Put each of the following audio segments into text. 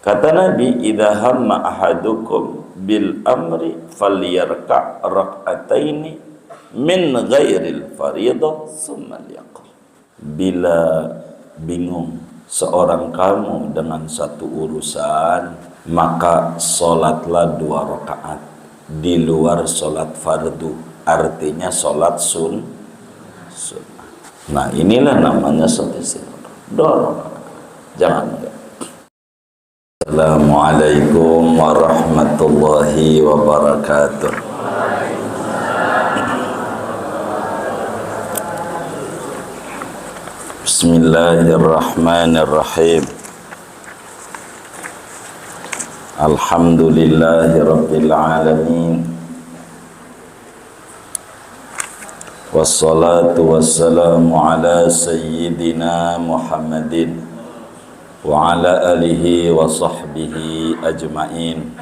Kata Nabi, idza hamma ahadukum bil amri falyarka' rak'ataini min ghairil fariidah tsumma liyaqul. Bila bingung seorang kamu dengan satu urusan, maka salatlah 2 rakaat di luar salat fardu, artinya salat sunnah. Nah, inilah namanya salat istikharah. 2 rakaat. Jangan enggak. Assalamualaikum warahmatullahi wabarakatuh. Bismillahirrahmanirrahim. Alhamdulillahi rabbil alamin. Wassalatu wassalamu ala sayyidina Muhammadin wa ala alihi wa sahbihi ajma'in.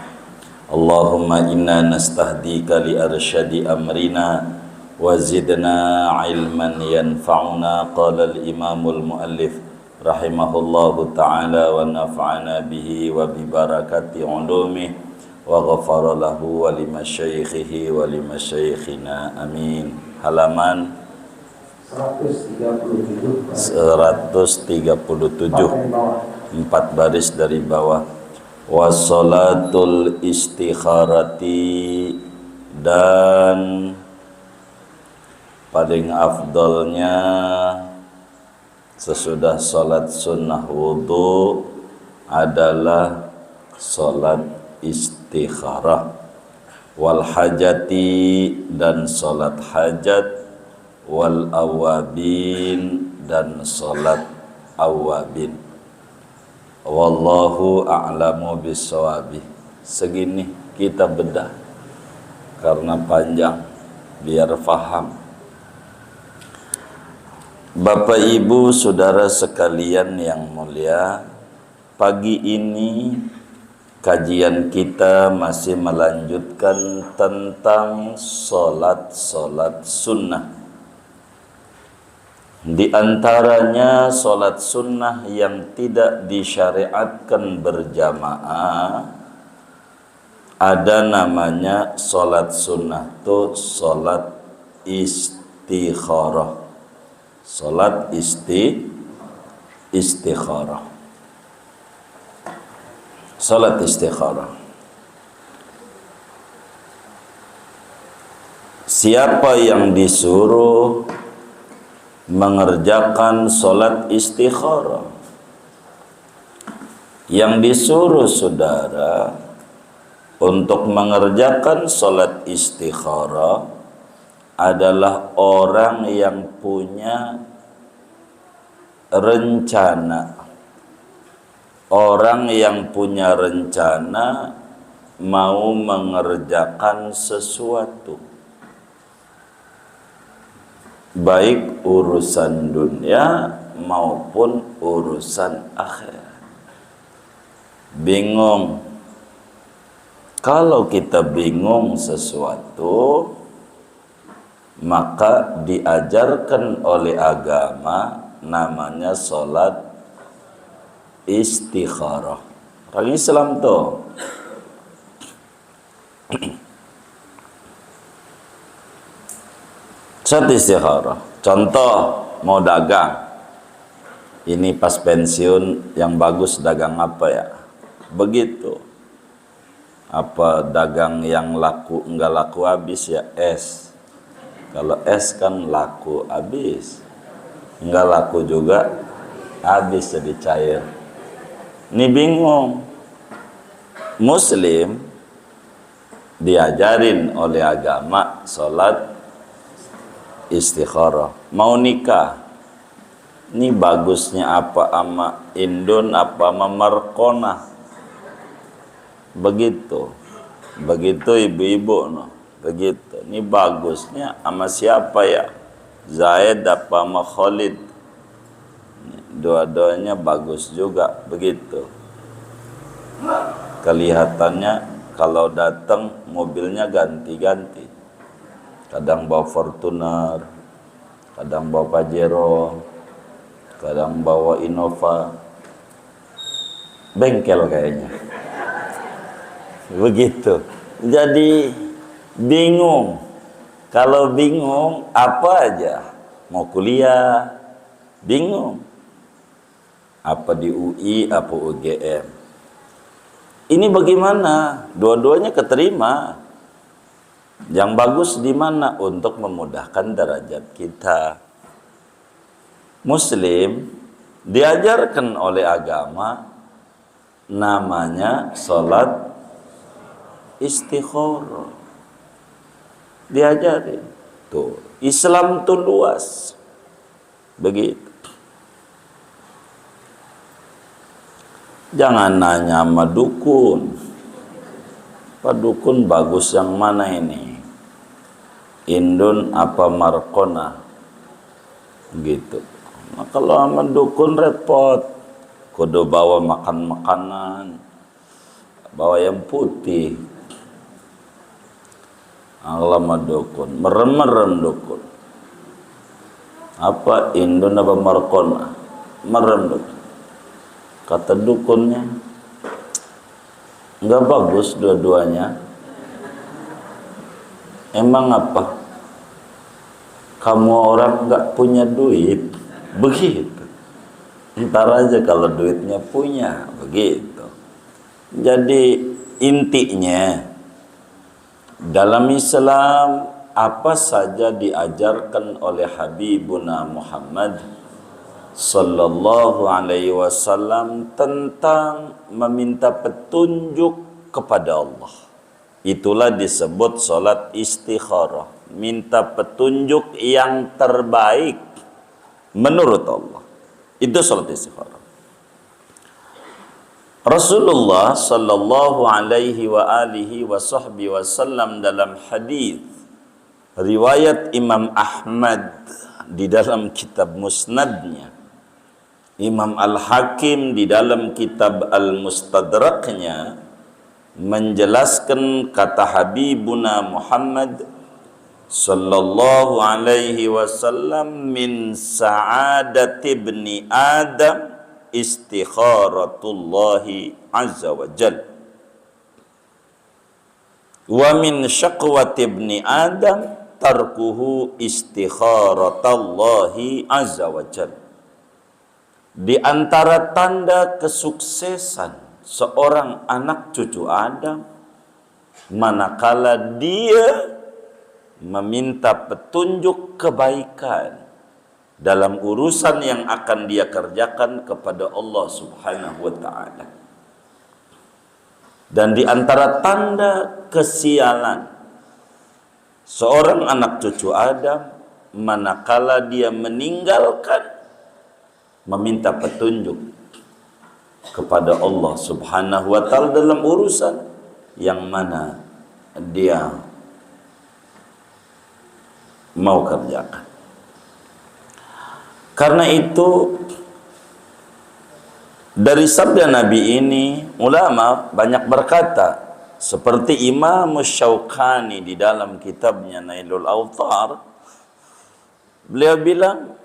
Allahumma inna nastahdika li arsyadi amrina wa zidna ilman yanfa'una. Qala al-imamul muallif rahimahullahu ta'ala wa nafa'ana bihi wa bi barakati ulumih wa ghafara lahu wa li masyaikhihi wa li masyaikhina amin. Halaman 137, 4 baris dari bawah. Wassalatul istikharati, dan paling afdalnya sesudah salat sunnah wudu adalah salat istikharah. Wal hajati, dan salat hajat. Wal awabin, dan salat awabin. Wallahu a'lamu bissawabi. Segini kita bedah karena panjang, biar faham. Bapak Ibu saudara sekalian yang mulia, pagi ini kajian kita masih melanjutkan tentang salat sunnah. Di antaranya salat sunnah yang tidak disyariatkan berjamaah, ada namanya salat sunnah itu salat istikharah. Salat istikharah. Salat istikharah. Siapa yang disuruh mengerjakan salat istikharah? Yang disuruh saudara untuk mengerjakan salat istikharah adalah orang yang punya rencana. Orang yang punya rencana mau mengerjakan sesuatu, baik urusan dunia maupun urusan akhirat. Bingung. Kalau kita bingung sesuatu, maka diajarkan oleh agama namanya salat istikharah. Orang Islam tuh salat istikharah. Contoh, mau dagang. Ini pas pensiun yang bagus dagang apa ya? Begitu. Apa dagang yang laku enggak laku habis ya? Es. Kalau es kan laku habis. Enggak laku juga habis, jadi cair. Ini bingung. Muslim diajarin oleh agama salat istikharah. Mau nikah, ini bagusnya apa ama Indon apa ama Markona. Begitu ibu-ibu no. Begitu. Ini bagusnya sama siapa ya? Zaid apa sama Khalid? Dua-duanya bagus juga. Begitu. Kelihatannya kalau datang mobilnya ganti-ganti. Kadang bawa Fortuner, kadang bawa Pajero, kadang bawa Innova. bengkel kayaknya. Begitu. Jadi bingung. Kalau bingung apa aja, mau kuliah bingung. Apa di UI, apa UGM. Ini bagaimana? Dua-duanya keterima. Yang bagus di mana? Untuk memudahkan derajat kita. Muslim diajarkan oleh agama namanya sholat istikharah. Diajarin. Tuh, Islam tuh luas. Begitu. Jangan nanya sama dukun. Pak dukun bagus yang mana ini? Indun apa Markona? Gitu. Nah, kalau sama dukun repot. Kudu bawa makan makanan. Bawa yang putih. Alamat dukun, merem-merem dukun. Apa Indon apa Markona? Merem dukun. Kata dukunnya, nggak bagus dua-duanya. Emang apa? Kamu orang nggak punya duit, begitu. Ntar aja kalau duitnya punya, begitu. Jadi intinya dalam Islam apa saja diajarkan oleh Habibuna Muhammad sallallahu alaihi wasallam tentang meminta petunjuk kepada Allah. Itulah disebut salat istikharah, minta petunjuk yang terbaik menurut Allah. Itu salat istikharah. Rasulullah sallallahu alaihi wa alihi wa sahbihi wasallam dalam hadis riwayat Imam Ahmad di dalam kitab Musnadnya, Imam Al-Hakim di dalam kitab Al-Mustadraknya menjelaskan kata Habibuna Muhammad sallallahu alaihi wasallam, min sa'adati ibni Adam istikharatullahi azza wa jal wa min syaqwati ibni Adam tarkuhu istikharatallahi azza wa jal. Di antara tanda kesuksesan seorang anak cucu Adam manakala dia meminta petunjuk kebaikan dalam urusan yang akan dia kerjakan kepada Allah Subhanahu wa ta'ala. Dan di antara tanda kesialan seorang anak cucu Adam manakala dia meninggalkan meminta petunjuk kepada Allah Subhanahu wa ta'ala dalam urusan yang mana dia mau kerjakan. Karena itu dari sabda Nabi ini ulama banyak berkata, seperti Imam Syaukani di dalam kitabnya Nailul Awtar, beliau bilang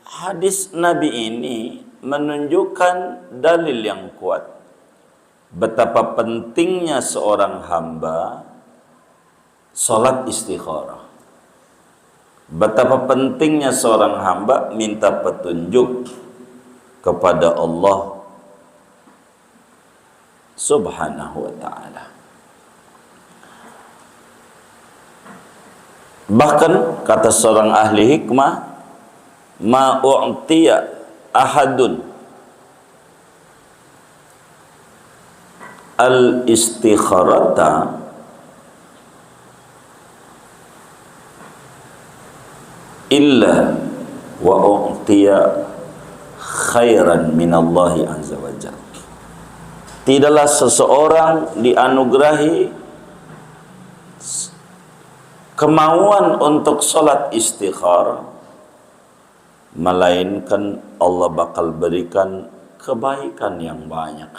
hadis Nabi ini menunjukkan dalil yang kuat betapa pentingnya seorang hamba salat istikharah. Betapa pentingnya seorang hamba minta petunjuk kepada Allah Subhanahu wa ta'ala. Bahkan kata seorang ahli hikmah, ma u'tiya ahadun al-istikharata illa wa u'tiya khairan minallahi azza wa jalla. Tidaklah seseorang dianugerahi kemauan untuk salat istikharah melainkan Allah bakal berikan kebaikan yang banyak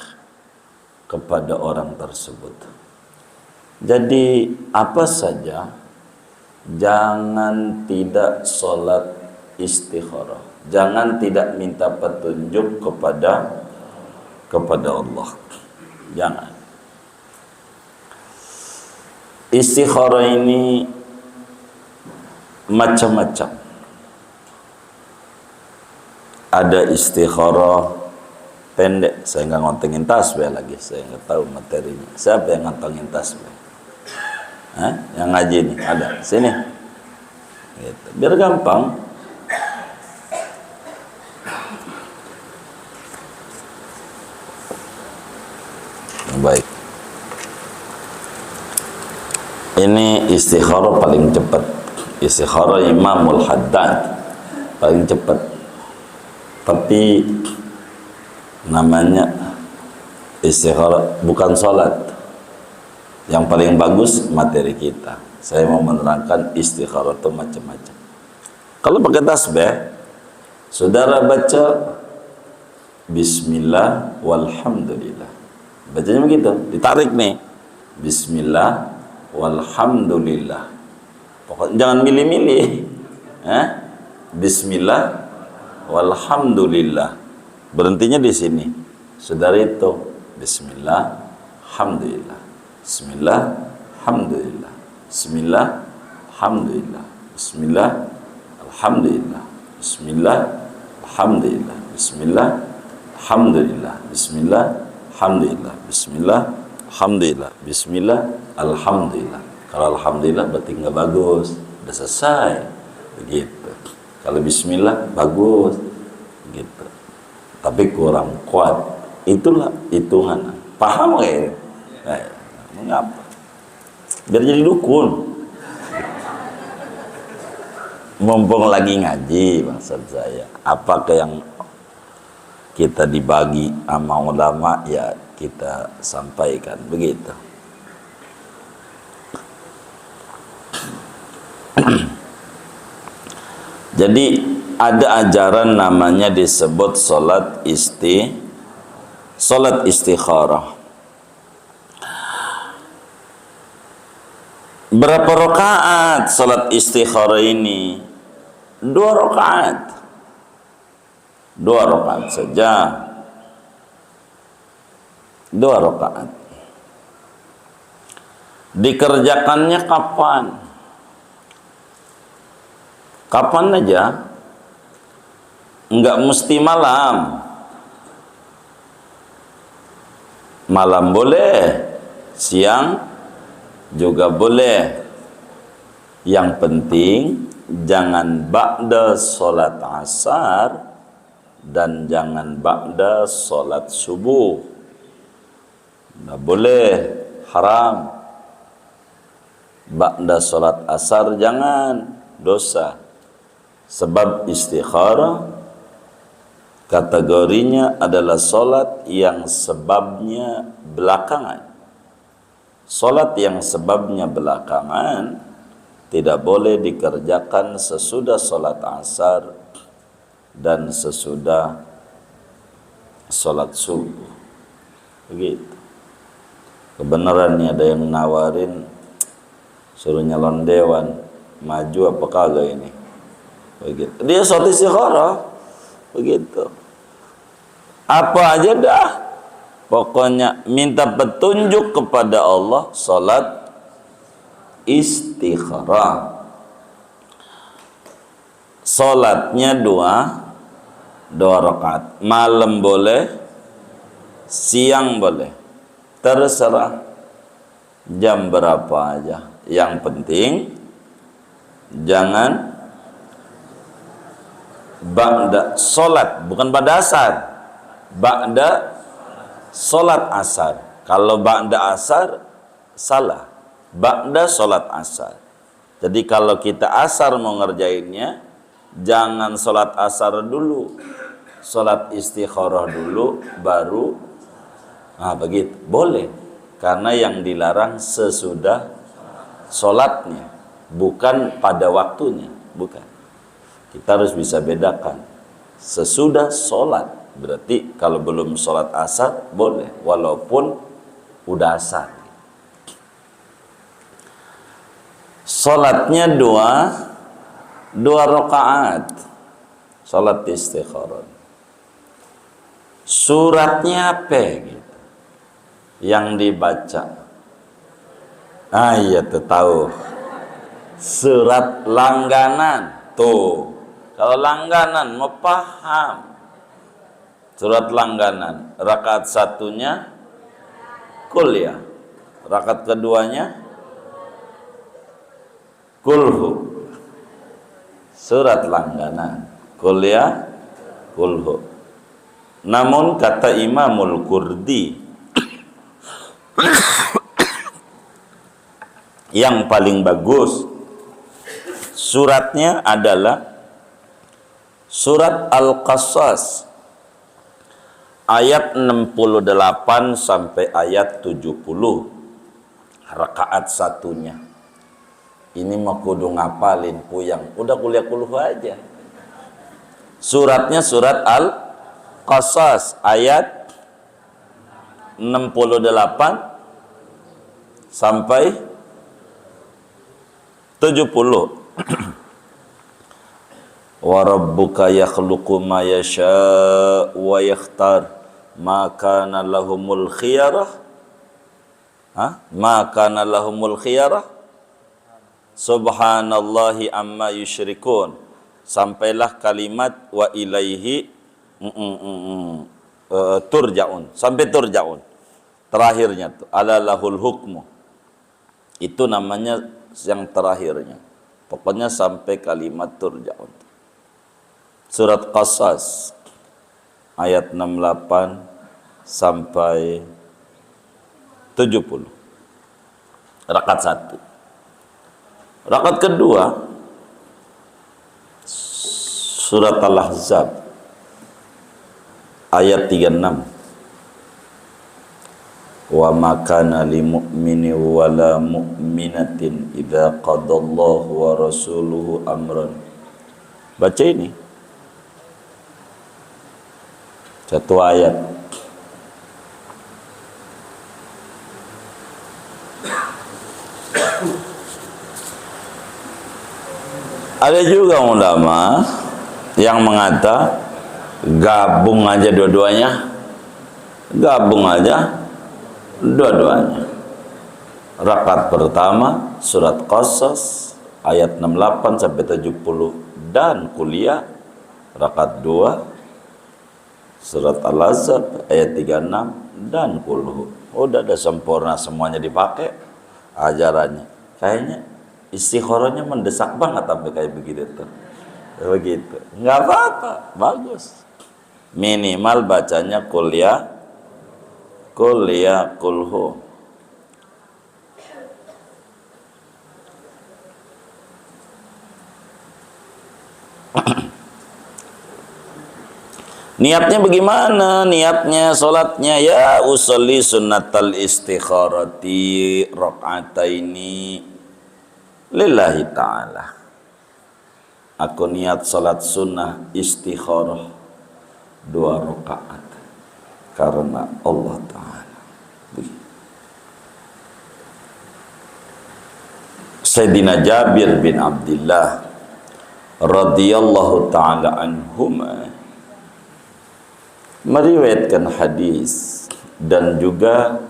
kepada orang tersebut. Jadi apa saja jangan tidak sholat istikharah, jangan tidak minta petunjuk kepada kepada Allah. Jangan. Istikharah ini macam-macam. Ada istikharah pendek, saya nggak ngontengin tasbih lagi, saya nggak tahu materinya. Siapa yang ngontengin tasbih? Hah? Yang ngaji nih ada, sini. Gitu. Biar gampang. Baik. Ini istikharah paling cepat. Istikharah Imamul Haddad paling cepat. Tapi namanya istikharah bukan sholat. Yang paling bagus materi kita. Saya mau menerangkan istikharah itu macam-macam. Kalau pakai tasbih, saudara baca Bismillah walhamdulillah. Bacanya begitu, ditarik nih. Bismillah walhamdulillah. Pokoknya jangan milih-milih. Bismillah walhamdulillah. Berhentinya di sini. Saudara itu Bismillah, alhamdulillah. Bismillah, alhamdulillah. Bismillah, alhamdulillah. Bismillah, alhamdulillah. Bismillah, alhamdulillah. Bismillah, alhamdulillah. Bismillah, alhamdulillah. Bismillah, alhamdulillah. Bismillah, alhamdulillah. Kalau alhamdulillah berarti nggak bagus, udah selesai. Begitu. Kalau bismillah bagus, gitu. Tapi kurang kuat. Itulah hitungan. Paham nggak ini? Mengapa? Biar jadi dukun. Mumpung lagi ngaji, maksud saya. Apakah yang kita dibagi sama ulama, ya kita sampaikan. Begitu. Jadi ada ajaran namanya disebut salat istikharah. Berapa rakaat salat istikharah ini? 2 rakaat. 2 rakaat saja. 2 rakaat. Dikerjakannya kapan? Kapan aja, enggak mesti malam. Malam boleh, siang juga boleh. Yang penting jangan ba'da sholat asar dan jangan ba'da sholat subuh. Enggak boleh, haram. Ba'da sholat asar jangan, dosa. Sebab istikharah kategorinya adalah solat yang sebabnya belakangan. Solat yang sebabnya belakangan tidak boleh dikerjakan sesudah solat asar dan sesudah solat subuh. Begitu. Kebenarannya ada yang nawarin suruh nyalon dewan, maju apa kagak ini? Begitu. Dia sholat istikharah. Begitu. Apa aja dah. Pokoknya minta petunjuk kepada Allah, sholat istikharah. Sholatnya 2 rakaat. Malam boleh, siang boleh. Terserah jam berapa aja. Yang penting jangan ba'da solat, bukan pada asar. Ba'da solat asar. Kalau ba'da asar salah. Ba'da solat asar. Jadi kalau kita asar mau ngerjainnya, jangan solat asar dulu, solat istikharah dulu, baru begitu. Boleh. Karena yang dilarang sesudah solatnya, bukan pada waktunya. Bukan. Kita harus bisa bedakan. Sesudah sholat, berarti kalau belum sholat asar, boleh. Walaupun udah asar. Sholatnya 2 rakaat. Sholat istikharah. Suratnya apa gitu yang dibaca? Iya tuh tahu. Surat langganan. Tuh. Kalau langganan mau paham. Surat langganan. Rakaat satunya kuliah. Rakaat keduanya kulhu. Surat langganan. Kuliah kulhu. Namun kata Imamul Qurdi yang paling bagus suratnya adalah surat Al-Qasas ayat 68 sampai ayat 70 rakaat satunya. Ini mah kudu ngapalin puyang, udah kuliah kulhu aja. Suratnya surat Al-Qasas ayat 68 sampai 70. Wa rabbuka yakhluqu ma yasha wa yakhtar ma kana lahumul khiyarah. Ma kana lahumul khiyarah. Subhanallahi amma yusyrikun. Sampailah kalimat wa ilaihi turja'un. Sampai turja'un. Terakhirnya tuh ala lahul hukmu. Itu namanya yang terakhirnya. Pokoknya sampai kalimat turja'un. Surat Qasas ayat 68 sampai 70. Rakaat 1. Rakaat kedua surat Al-Ahzab ayat 36. Wa ma kana lil mu'mini wala mu'minatin idza qadallahu wa rasuluhu amran. Baca ini. Satu ayat. Ada juga ulama yang mengata gabung aja dua-duanya. Gabung aja dua-duanya. Rakaat pertama surat Qasas ayat 68 sampai 70 dan kuliah. Rakaat 2 surat Al-Ahzab ayat 36 dan kulhu. Udah ada sempurna semuanya dipakai ajarannya. Kayaknya istikharahnya mendesak banget sampai kayak begitu tuh. Begitu. Enggak apa-apa, bagus. Minimal bacanya kuliah kulhu. Niatnya bagaimana? Niatnya salatnya ya usolli sunnatal istikharati rakaataini lillahi ta'ala. Aku niat salat sunnah istikharah 2 rakaat karena Allah Ta'ala. Sayyidina Jabir bin Abdullah radhiyallahu ta'ala anhuma meriwayatkan hadis, dan juga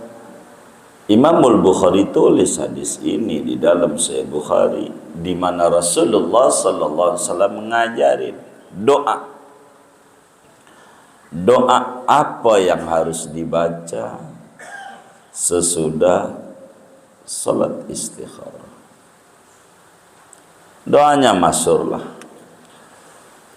Imamul Bukhari tulis hadis ini di dalam Sahih Bukhari, di mana Rasulullah sallallahu alaihi wasallam mengajarin doa apa yang harus dibaca sesudah salat istikharah. Doanya masyhur lah.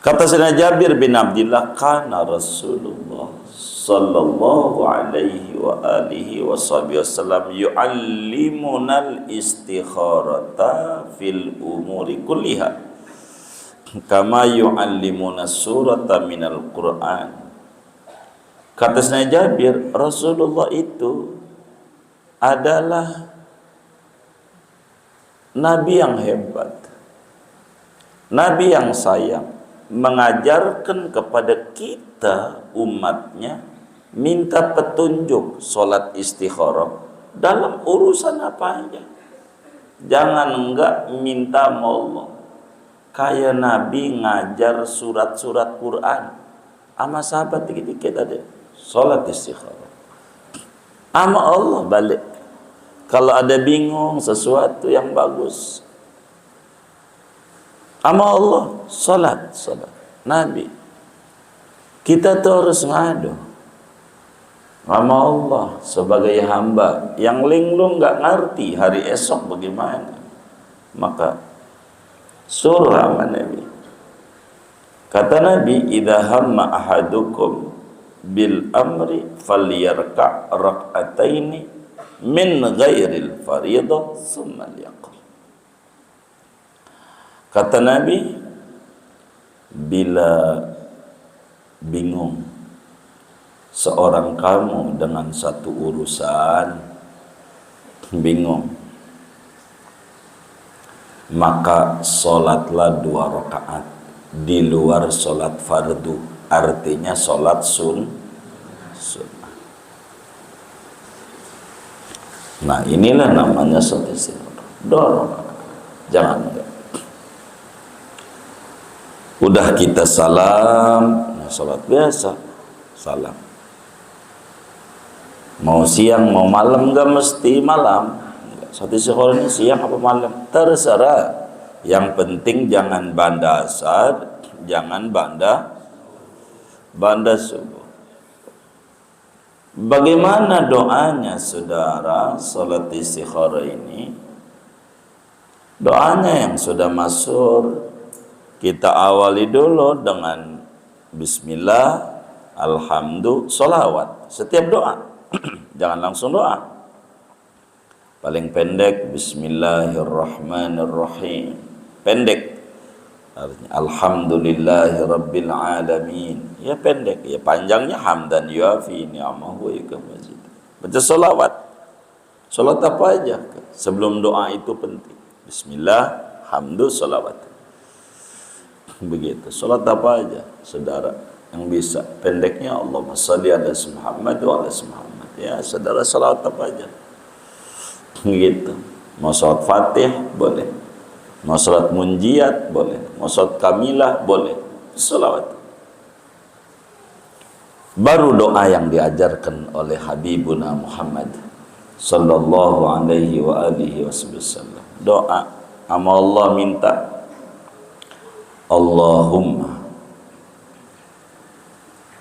Kata Sayyidina Jabir bin Abdullah, kana Rasulullah sallallahu alaihi wa alihi wasallam yu'allimunal istikharata fil umuri kulliha kama yu'allimuna surata minal Qur'an. Kata Sayyidina Jabir, Rasulullah itu adalah Nabi yang hebat, Nabi yang sayang, mengajarkan kepada kita umatnya minta petunjuk solat istikharah dalam urusan apa aja. Jangan enggak minta Allah. Kayak Nabi ngajar surat-surat Quran sama sahabat dikit-dikit ada Salat istikharah. Sama Allah balik. Kalau ada bingung sesuatu yang bagus, sama Allah salat. Nabi, kita tuh harus ngadu sama Allah sebagai hamba yang linglung nggak ngerti hari esok bagaimana, maka suruh sama Nabi. Kata Nabi, idza hamma ahadukum bil amri falyarka' rak'ataini min ghairil fariidah tsumma liyaqul. Kata Nabi, bila bingung seorang kamu dengan satu urusan, bingung, maka sholatlah 2 rakaat di luar sholat fardu, artinya sholat sunnah. Nah, inilah namanya sholat istikharah. Dorong, jangan enggak. Udah kita salam, nah sholat biasa, salam. Mau siang, mau malam, enggak mesti malam. Sholat istikharah ini siang apa malam, terserah. Yang penting jangan banda asar, jangan banda subuh. Bagaimana doanya saudara sholat istikharah ini? Doanya yang sudah masyhur, kita awali dulu dengan bismillah, alhamdulillah, sholawat. Setiap doa, jangan langsung doa. Paling pendek, bismillahirrahmanirrahim. Pendek. Artinya, alhamdulillahirabbil alamin. Ya pendek, ya panjangnya hamdan yuafi ni'amahu wa yukafi. Baca sholawat. Sholat apa aja sebelum doa itu penting. Bismillah, hamdu, sholawat. Begitu. Sholat apa aja, saudara yang bisa. Pendeknya Allahumma shalli ala Muhammad wa ala Muhammad. Ya, saudara sholawat apa aja. Gitu. Mau sholat Fatih boleh, mau sholat munjiat boleh, mau sholat kamilah boleh, sholawat. Baru doa yang diajarkan oleh Habibuna Muhammad sallallahu alaihi wa alihi wasallam. Doa sama Allah, minta, Allahumma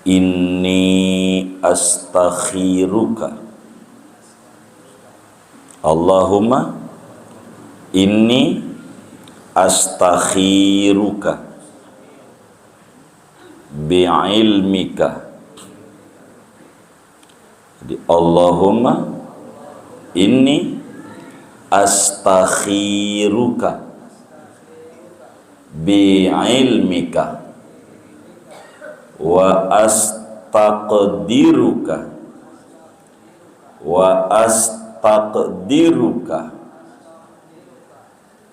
inni astakhiruka. Allahumma inni astakhiruka bi'ilmika. Jadi Allahumma inni astakhiruka bi'ilmika wa astaqdiruka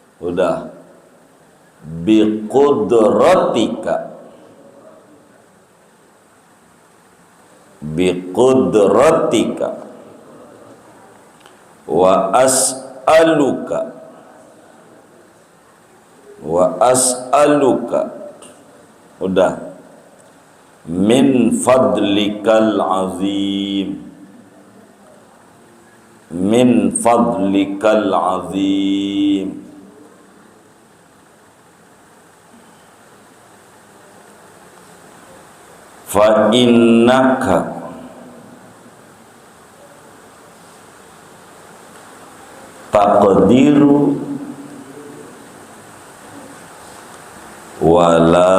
udah biqudratika wa as'aluka udah min fadlikal azim fa innaka taqdiru wala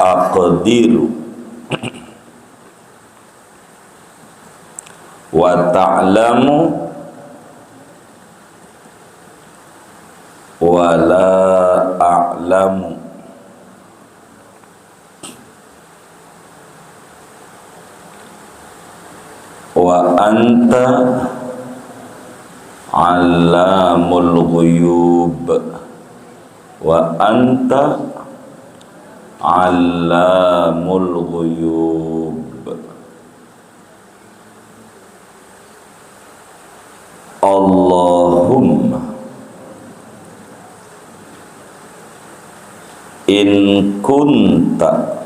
aqdiru wa ta'lamu wala a'lamu wa anta allamul ghuyub wa anta allamul ghuyub. Allahumma in kunta,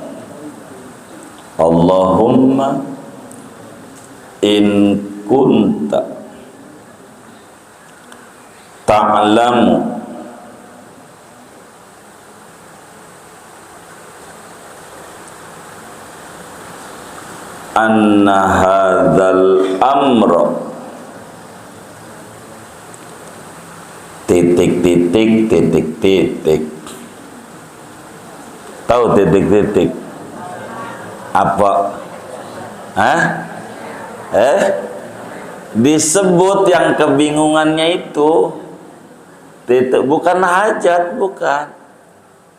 Allahumma in kunta ta'lamu anna hadzal amra titik titik titik titik. Tahu titik titik apa? Disebut yang kebingungannya itu titik, bukan hajat, bukan.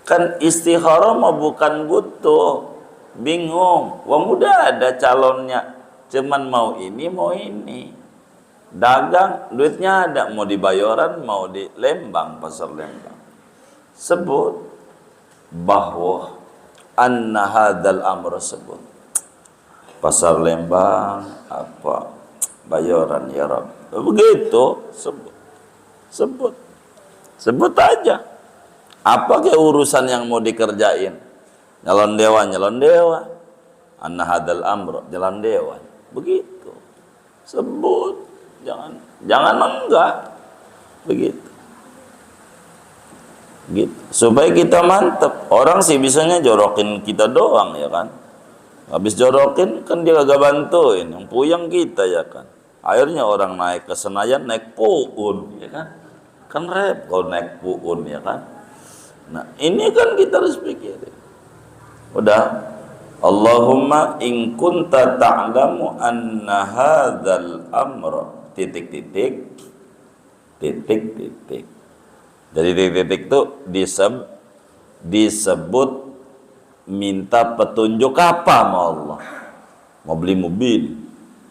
Kan istikharah mah bukan butuh, bingung. Wong udah ada calonnya, cuman mau ini. Dagang, duitnya ada, mau di Bayoran, mau di Lembang, pasar Lembang. Sebut bahwa anna hadzal amr, sebut pasar Lembang apa Bayoran ya Rabb, begitu sebut aja. Apa ke urusan yang mau dikerjain? Nyalon dewa, anna hadzal amr, jalan dewa, begitu sebut, jangan enggak, begitu gitu, supaya kita mantep. Orang sih bisanya jorokin kita doang ya kan, habis jorokin kan dia gak bantuin, yang puyeng kita ya kan. Akhirnya orang naik ke Senayan naik puun ya kan rep kalau naik puun ya kan. Nah ini kan kita harus pikirin. Udah, Allahumma in kunta ta'lamu anna hadzal amra titik titik titik titik. Jadi titik-titik itu disebut minta petunjuk apa sama Allah. Mau beli mobil,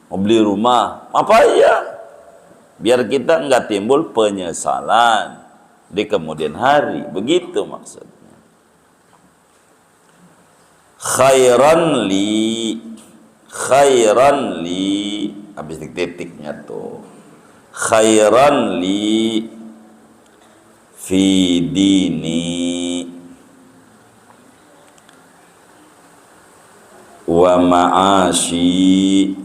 mau beli rumah, apa ya? Biar kita enggak timbul penyesalan di kemudian hari. Begitu maksudnya. Khairan li, habis titik-titiknya tuh. Khairan li fi dini wa ma'ashi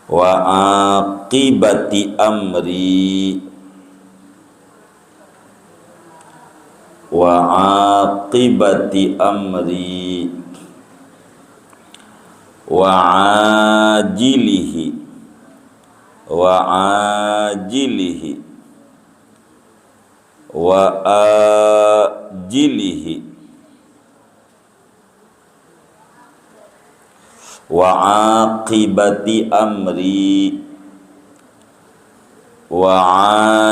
wa aqibati amri wa aqibati amri wa ajilihi wa ajilihi wa ajilihi wa aqibati amri wa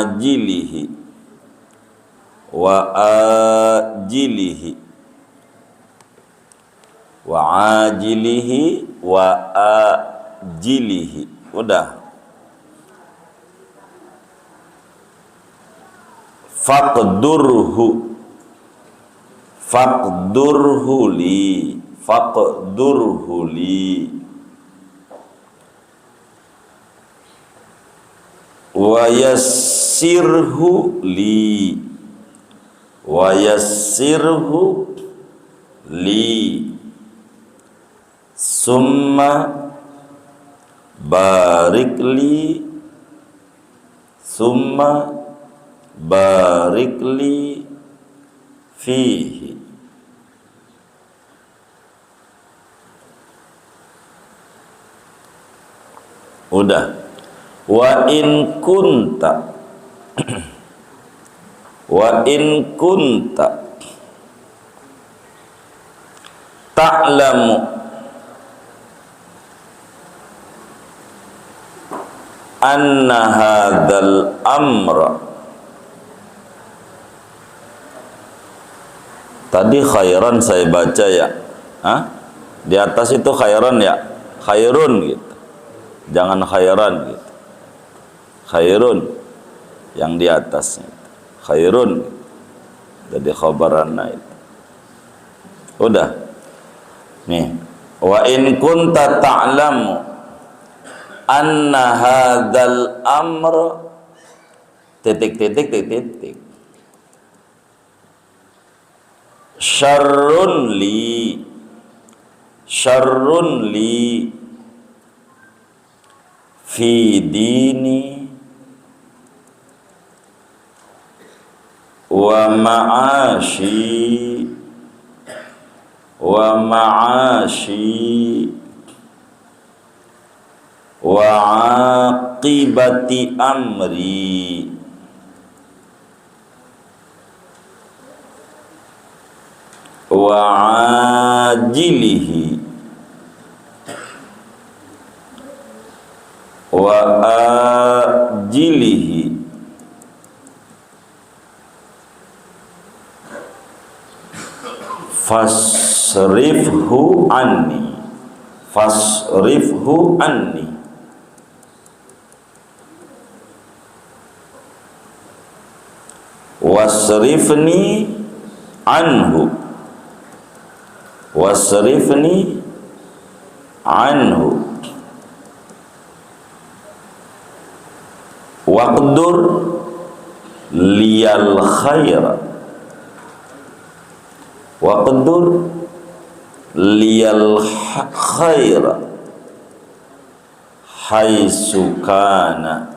ajilihi wa ajilihi wa ajilihi wa ajilihi. Udah. Faqdurhu li wa yassirhu li summa barik li fihi. Udah. Wa in kunta ta'lamu anna hadzal amra, tadi khairan saya baca ya, di atas itu khairan ya, khairun gitu, jangan khairan gitu, khairun yang di atasnya, khairun jadi khabaranna itu. Udah nih, wa in kunta ta'lamu anna hadzal amr titik titik titik titik syarrun syarrun li fi dini wa ma'ashi wa aqibati amri wa ajilihi wa ajilihi fasrifhu anni wasrifni anhu waqdur liyal khaira haitsu kana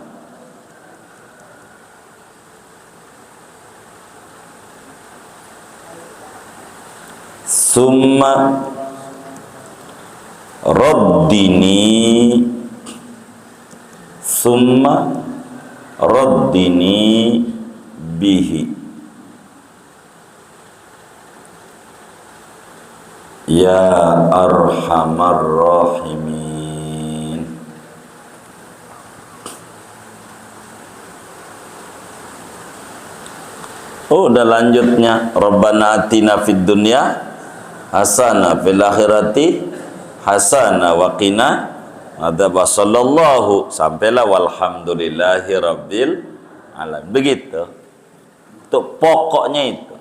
summa raddini bihi ya arhamar rahimin. Oh, udah lanjutnya, Rabbana atina fid dunya hasanah fil akhirati hasanah wa qina adzab. Sallallahu sampailah walhamdulillahi rabbil alamin. Begitu. Itu pokoknya itu.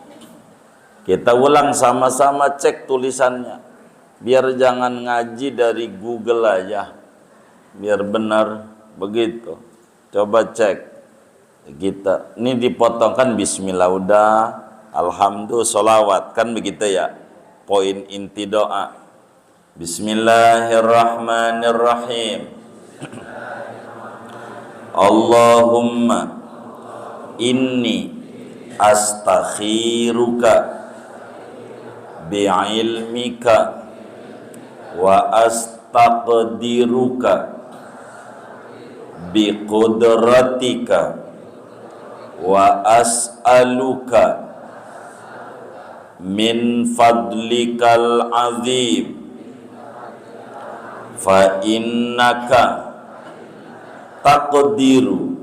Kita ulang sama-sama, cek tulisannya. Biar jangan ngaji dari Google aja. Biar benar begitu. Coba cek. Kita ini dipotongkan bismillah udah, alhamdulillah, sholawat kan begitu ya. Poin inti doa. Bismillahirrahmanirrahim. Allahumma inni astakhiruka bi'ilmika wa astaqdiruka biqudratika wa as'aluka min fadlikal azim fa innaka taqdiru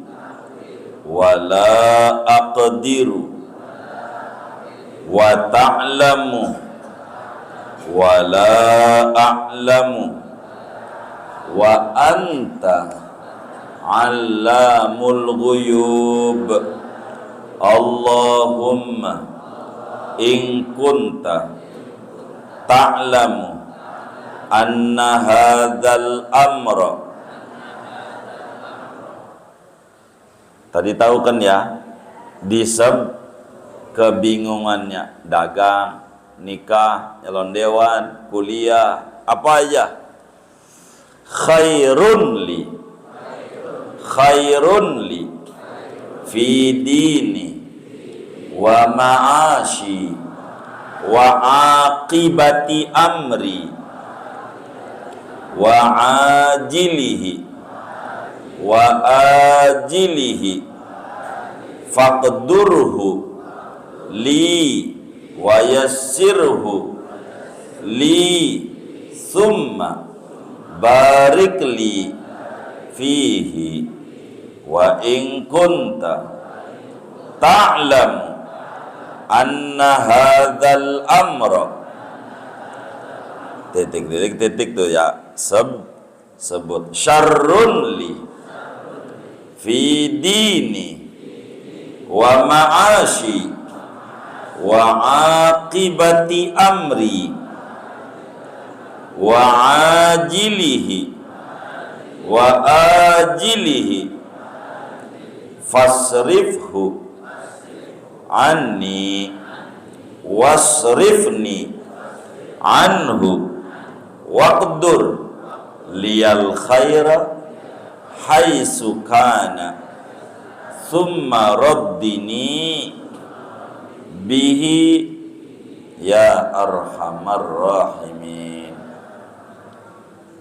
wa la aqdiru wa ta'lamu wa la a'lamu wa anta 'allamul ghuyub. Allahumma in kunta ta'lamu anna hadzal amra. Tadi tahu kan ya, diseb kebingungannya, dagang, nikah, nyalon dewan, kuliah, apa aja. Khairun li fi dini wa ma'ashi wa aqibati amri wa ajilihi wa ajilihi faqdurhu li wa yassirhu li thumma barik li fihi wa in kunta ta'lamu anna hadzal amra titik tuh ya, sebut syarrun li fi dini wa ma'ashi wa aqibati amri wa ajilihi wa ajilihi fasrifhu anni wasrifni anhu waqdur liyal khaira haitsu kana thumma raddini bihi ya arhamar rahimin.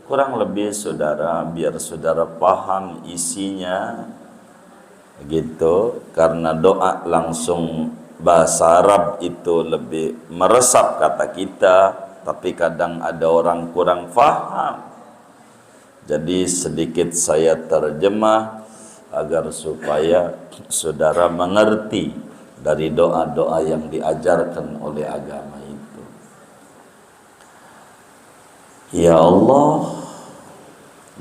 Kurang lebih saudara, biar saudara paham isinya gitu, karena doa langsung bahasa Arab itu lebih meresap kata kita, tapi kadang ada orang kurang faham. Jadi sedikit saya terjemah agar supaya saudara mengerti dari doa-doa yang diajarkan oleh agama itu. Ya Allah,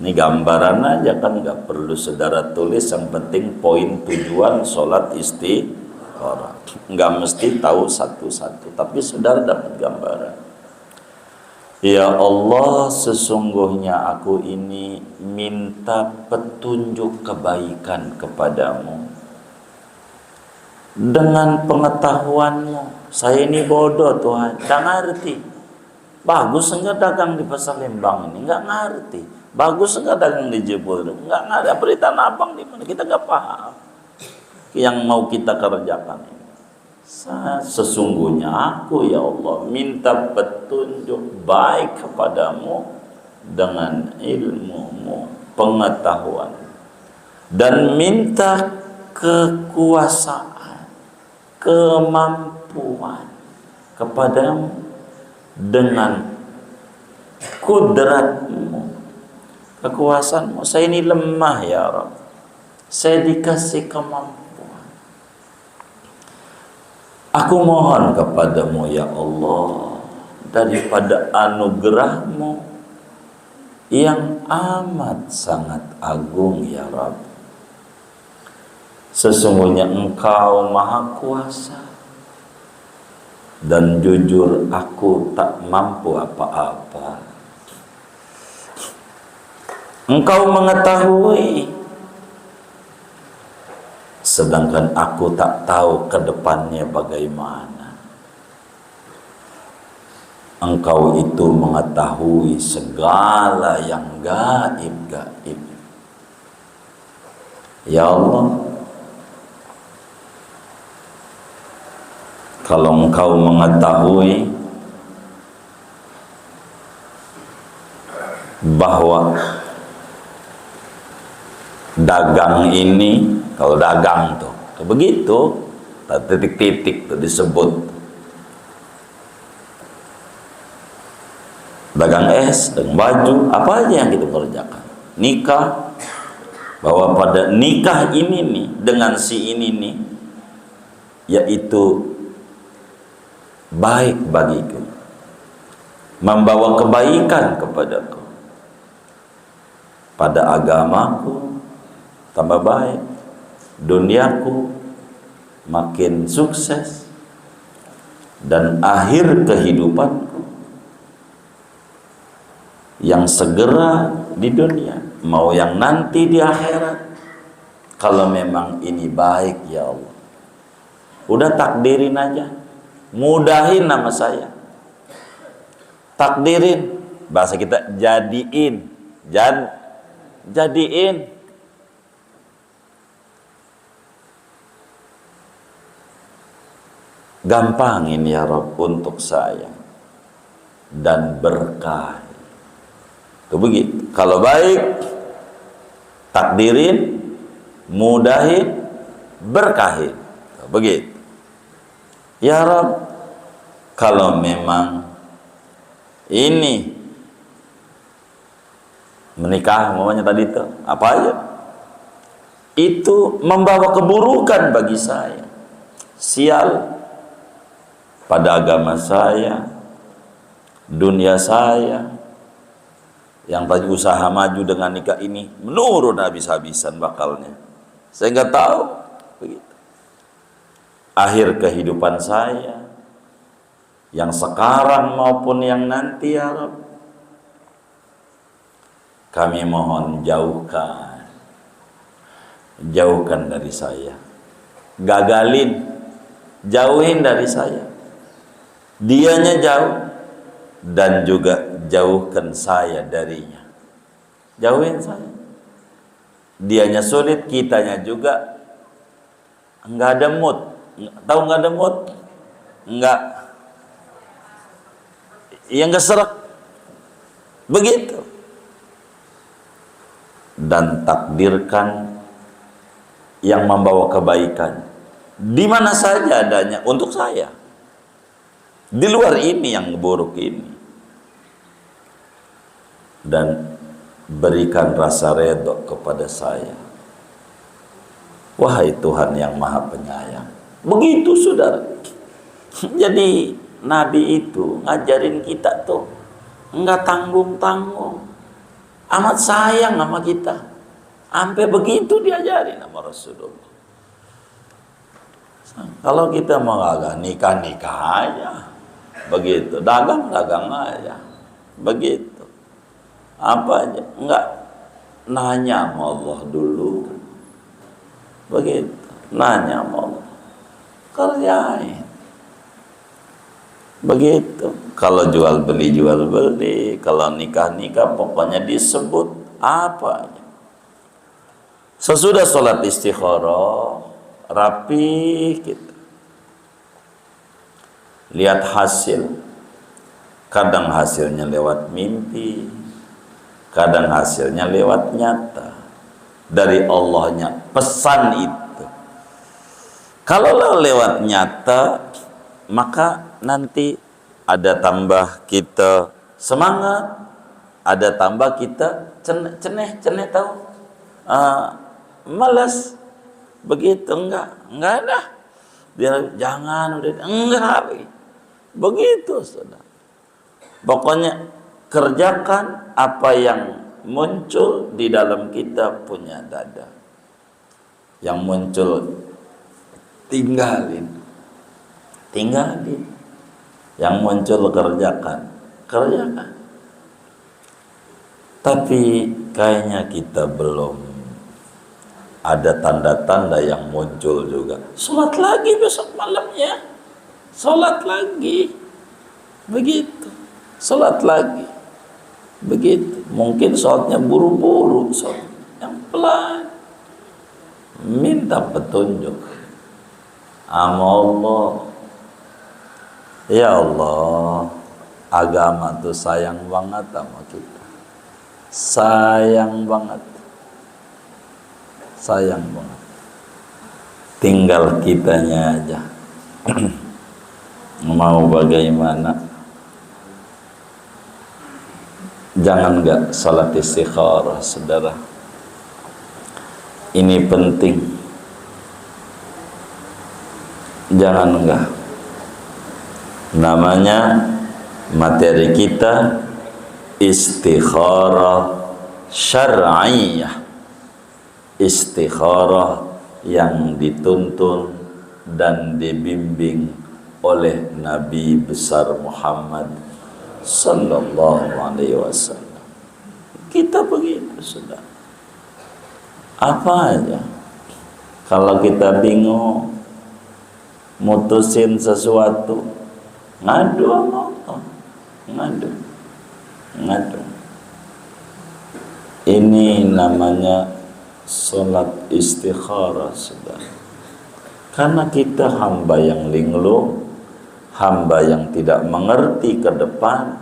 ini gambaran aja kan, nggak perlu saudara tulis, yang penting poin tujuan sholat istikharah. Nggak mesti tahu satu-satu, tapi saudara dapat gambaran. Ya Allah, sesungguhnya aku ini minta petunjuk kebaikan kepadamu. Dengan pengetahuanmu, saya ini bodoh Tuhan, nggak ngerti. Bagus enggak dagang di pasar Lembang ini, nggak ngerti. Bagus enggak dagang di Jebol, nggak ada berita Abang di mana, kita nggak paham yang mau kita kerjakan ini. Sesungguhnya aku ya Allah minta petunjuk baik kepadamu dengan ilmu-Mu, pengetahuan, dan minta kekuasaan, kemampuan kepadamu dengan kudrat-Mu, kekuasaan-Mu. Saya ini lemah ya Rabb, saya dikasih kemampuan. Aku mohon kepadamu ya Allah, daripada anugerah-Mu yang amat sangat agung ya Rabb. Sesungguhnya Engkau Maha Kuasa, dan jujur aku tak mampu apa-apa. Engkau mengetahui, sedangkan aku tak tahu ke depannya bagaimana. Engkau itu mengetahui segala yang gaib-gaib. Ya Allah, kalau Engkau mengetahui bahwa dagang ini, kalau dagang tuh begitu, titik-titik tuh disebut dagang es, dagang baju, apa aja yang kita kerjakan, nikah, bahwa pada nikah ini nih dengan si ini nih, yaitu baik bagiku, membawa kebaikan kepadaku, pada agamaku tambah baik, duniaku makin sukses, dan akhir kehidupanku yang segera di dunia mau yang nanti di akhirat, kalau memang ini baik ya Allah, udah takdirin aja, mudahin nama saya, takdirin, bahasa kita jadiin, jadiin. Gampangin ya Rabb untuk saya, dan berkah. Itu begitu. Kalau baik, takdirin, mudahin, berkahin. Begitu. Ya Rabb, kalau memang ini menikah, namanya tadi itu apa aja, itu membawa keburukan bagi saya, sial pada agama saya, dunia saya, yang tadi usaha maju dengan nikah ini menurun habis-habisan bakalnya. Saya nggak tahu begitu. Akhir kehidupan saya, yang sekarang maupun yang nanti ya Rabb, kami mohon jauhkan dari saya, gagalin, jauhin dari saya, dianya jauh, dan juga jauhkan saya darinya. Jauhin saya. Dianya sulit, kitanya juga nggak ada mood. Tahu nggak ada mood? Nggak, ya nggak serak. Begitu. Dan takdirkan yang membawa kebaikan di mana saja adanya untuk saya. Di luar ini yang buruk ini. Dan berikan rasa redha kepada saya. Wahai Tuhan yang Maha Penyayang. Begitu saudara. Jadi Nabi itu ngajarin kita tuh enggak tanggung-tanggung. Amat sayang sama kita. Sampai begitu diajarin sama Rasulullah. Kalau kita mau agak nikah-nikah aja. Begitu. Dagang-dagang aja. Begitu. Apa aja, enggak nanya sama Allah dulu. Begitu, nanya sama Allah, kerjain. Begitu. Kalau jual beli, kalau nikah pokoknya disebut apa aja. Sesudah sholat istikharah, rapi kita lihat hasil. Kadang hasilnya lewat mimpi, kadang hasilnya lewat nyata. Dari Allahnya pesan itu. Kalau lewat nyata, maka nanti ada tambah kita semangat, ada tambah kita ceneh tahu, malas. Begitu enggak ada. Dia jangan udah enggak. Begitu saudara. Pokoknya kerjakan apa yang muncul di dalam kita punya dada. Yang muncul tinggalin. Yang muncul kerjakan. Tapi kayaknya kita belum ada tanda-tanda yang muncul juga. Sholat lagi besok malamnya. Sholat lagi. Begitu. Sholat lagi. Begitu. Mungkin sholatnya buru-buru, sholat yang pelan. Minta petunjuk sama Allah. Ya Allah, agama tuh sayang banget sama kita. Sayang banget. Tinggal kitanya aja. Mau bagaimana? Jangan enggak salat istikharah, saudara. Ini penting. Jangan enggak. Namanya materi kita istikharah syar'iyah. Istikharah yang dituntun dan dibimbing oleh Nabi besar Muhammad sallallahu alaihi wasallam. Kita begitu sudah. Apa aja kalau kita bingung mutusin sesuatu, ngadu sama Allah. Ngadu. Ini namanya salat istikharah sudah. Karena kita hamba yang linglung, hamba yang tidak mengerti ke depan.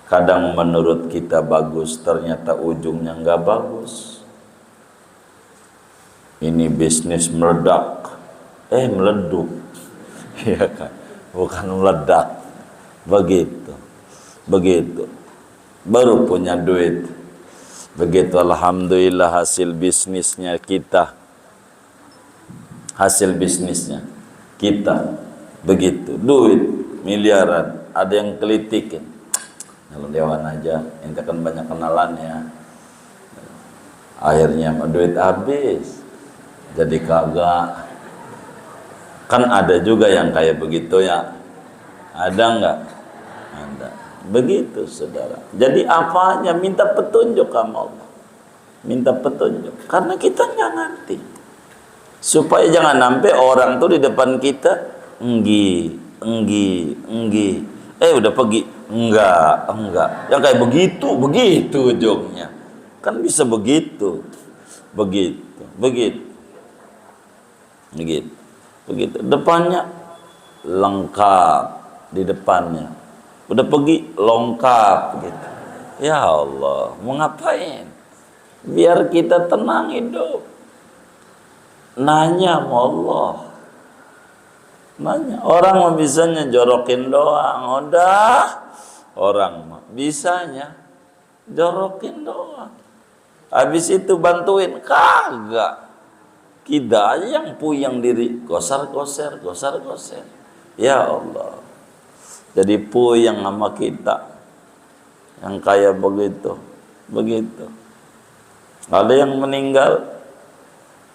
Kadang menurut kita bagus, ternyata ujungnya enggak bagus. Ini bisnis meledak, meleduk. Ya kan? Bukan meledak. Begitu. Baru punya duit. Begitu alhamdulillah hasil bisnisnya kita. Begitu, duit miliaran, ada yang kelitikin. Kalau dewan aja, ente kan banyak kenalan ya. Akhirnya duit habis. Jadi kagak. Kan ada juga yang kayak begitu ya. Ada enggak? Ada. Begitu saudara. Jadi apanya minta petunjuk sama Allah. Minta petunjuk. Karena kita nggak ngerti. Supaya jangan sampai orang tuh di depan kita enggi. Udah pergi, Enggak. Yang kayak begitu ujungnya. Kan bisa begitu. Begitu. Depannya lengkap di depannya. Udah pergi lengkap gitu. Ya Allah, mau ngapain? Biar kita tenang hidup. Nanya sama Allah. Nanya. Orang mah bisanya jorokin doang. Udah. Orang mah bisanya jorokin doang. Habis itu bantuin. Kagak. Kita aja yang puyeng diri. Gosar-goser. Ya Allah. Jadi puyeng sama kita. Yang kayak begitu. Ada yang meninggal.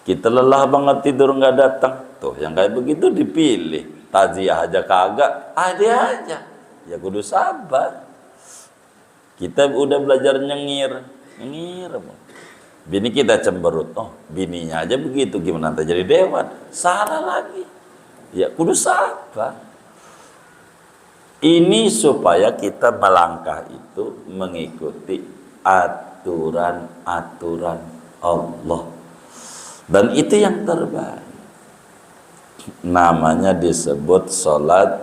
Kita lelah banget tidur nggak datang. Tuh, yang kayak begitu dipilih. Taziah aja kagak, ada aja. Ya kudu sabar. Kita udah belajar nyengir. Bini kita cemberut. Oh, bininya aja begitu, gimana nanti jadi dewan? Salah lagi. Ya kudu sabar. Ini supaya kita melangkah itu mengikuti aturan-aturan Allah. Dan itu yang terbaik. Namanya disebut sholat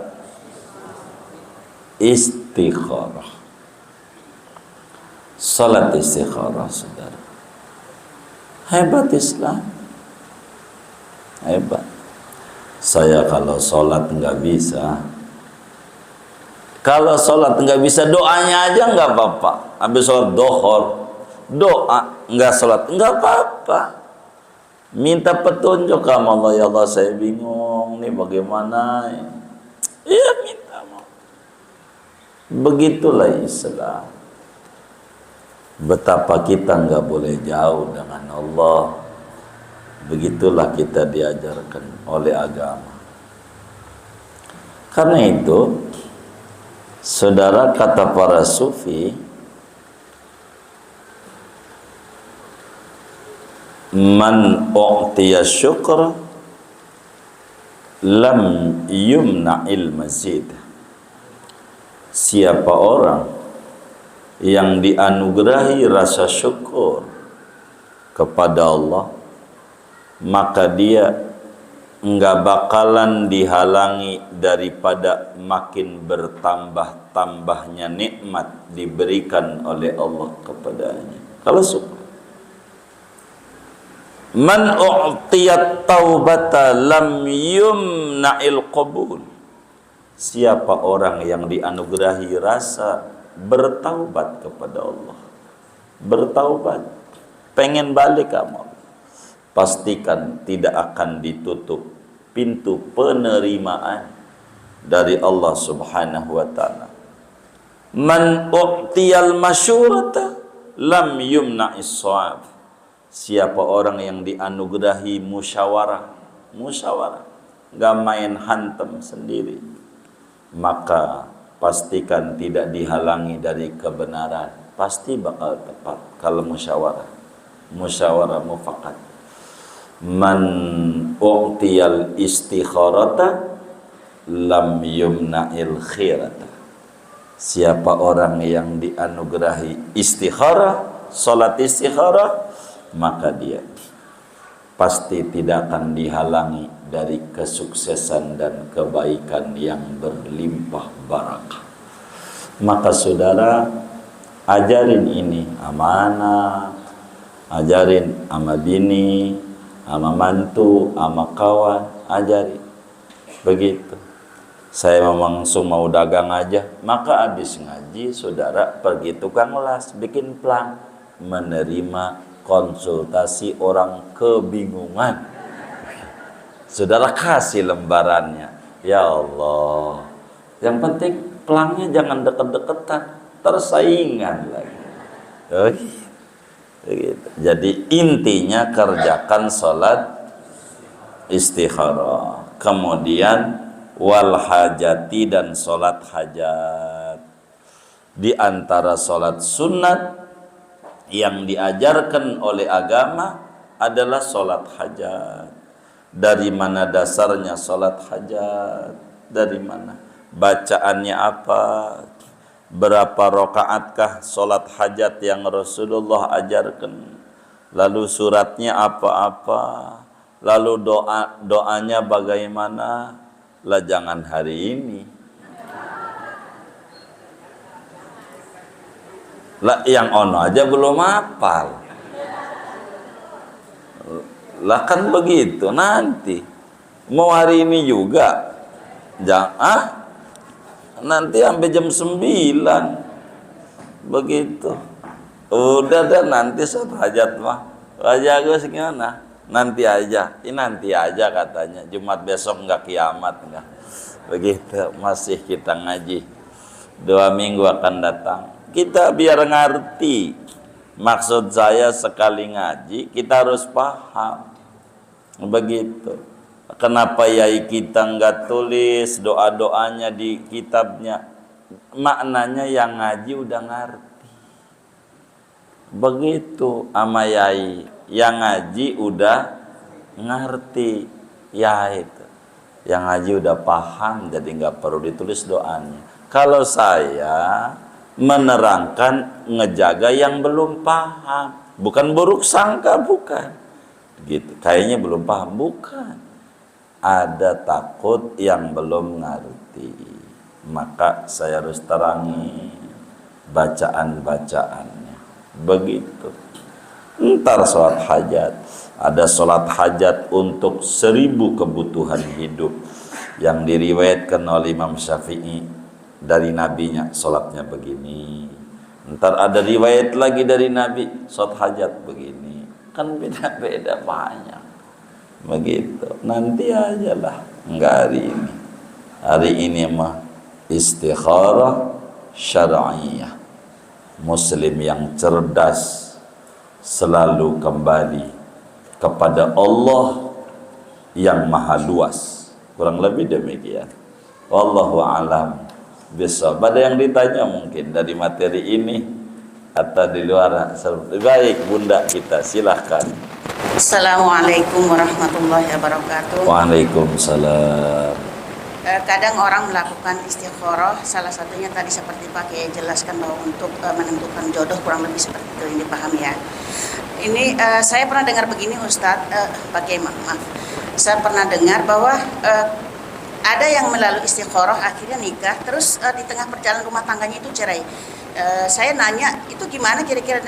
istikharah. Sholat istikharah, saudara. Hebat Islam. Hebat. Saya kalau sholat nggak bisa. Kalau sholat nggak bisa, doanya aja nggak apa-apa. Habis sholat dohor, doa nggak sholat nggak apa-apa. Minta petunjuk sama Allah, ya Allah saya bingung nih bagaimana. Iya minta. Begitulah Islam. Betapa kita nggak boleh jauh dengan Allah. Begitulah kita diajarkan oleh agama. Karena itu, saudara, kata para sufi, man u'tiya syukra lam yumna'il mazid. Siapa orang yang dianugerahi rasa syukur kepada Allah, maka dia enggak bakalan dihalangi daripada makin bertambah-tambahnya nikmat diberikan oleh Allah kepadanya. Kalau syukur. Man u'tiyat taubata lam yumna'il qabul. Siapa orang yang dianugerahi rasa bertaubat kepada Allah, bertaubat, pengen balik ke Allah, pastikan tidak akan ditutup pintu penerimaan dari Allah Subhanahu wa ta'ala. Man u'tiyal masyurata lam yumna'is shawab. Siapa orang yang dianugerahi musyawarah, gak main hantem sendiri, maka pastikan tidak dihalangi dari kebenaran. Pasti bakal tepat kalau musyawarah mufakat. Man u'tiyal istikharata lam yumna'il khirata. Siapa orang yang dianugerahi istikharah, salat istikharah, maka dia pasti tidak akan dihalangi dari kesuksesan dan kebaikan yang berlimpah barakah. Maka saudara, ajarin ini amanah, ajarin ama bini, ama mantu, ama kawan, ajarin. Begitu. Saya memang langsung mau dagang aja, maka habis ngaji saudara pergi tukang las, bikin plan, menerima konsultasi orang kebingungan. Saudara kasih lembarannya. Ya Allah. Yang penting pelangnya jangan deket-deketan, tersaingan lagi. Begitu. Jadi intinya kerjakan sholat istikharah. Kemudian wal hajati, dan sholat hajat. Di antara sholat sunat yang diajarkan oleh agama adalah sholat hajat. Dari mana dasarnya sholat hajat? Dari mana? Bacaannya apa? Berapa rakaatkah solat hajat yang Rasulullah ajarkan? Lalu suratnya apa-apa? Lalu doanya bagaimana? Lah jangan hari ini. Lah yang ono aja belum hafal. Lah kan begitu nanti. Mau hari ini juga. Jangan nanti sampai jam 9. Begitu. Udah nanti saat hajat mah. Aja Gus gimana? Nanti aja. Ini nanti aja katanya. Jumat besok enggak kiamat enggak. Begitu masih kita ngaji. 2 minggu akan datang. Kita biar ngerti. Maksud saya sekali ngaji kita harus paham. Begitu. Kenapa yai kita enggak tulis doa-doanya di kitabnya? Maknanya yang ngaji udah ngerti. Begitu ama yai, yang ngaji udah ngerti. Ya itu. Yang ngaji udah paham, jadi nggak perlu ditulis doanya. Kalau saya menerangkan, ngejaga yang belum paham, bukan buruk sangka, bukan. Gitu. Kayaknya belum paham, bukan. Ada takut yang belum ngerti. Maka saya harus terangi bacaan-bacaannya. Begitu. Ntar sholat hajat. Ada sholat hajat untuk 1000 kebutuhan hidup yang diriwayatkan oleh Imam Syafi'i dari nabinya. Sholatnya begini. Ntar ada riwayat lagi dari Nabi, sholat hajat begini. Kan beda-beda banyak. Begitu. Nanti aja lah. Enggak hari ini. Hari ini mah istikharah syar'iyah. Muslim yang cerdas selalu kembali kepada Allah yang maha luas. Kurang lebih demikian. Wallahu a'lam bishawab. Ada yang ditanya mungkin dari materi ini atau di luar? Baik Bunda kita, silahkan. Assalamualaikum warahmatullahi wabarakatuh. Waalaikumsalam. Kadang orang melakukan istikharah, salah satunya tadi seperti Pak Kiai jelaskan bahwa untuk menentukan jodoh, kurang lebih seperti itu yang dipahami ya. Ini saya pernah dengar begini Ustadz, Pak Kiai maaf. Saya pernah dengar bahwa ada yang melalui istikharah akhirnya nikah, terus di tengah perjalanan rumah tangganya itu cerai. Saya nanya, itu gimana kira-kira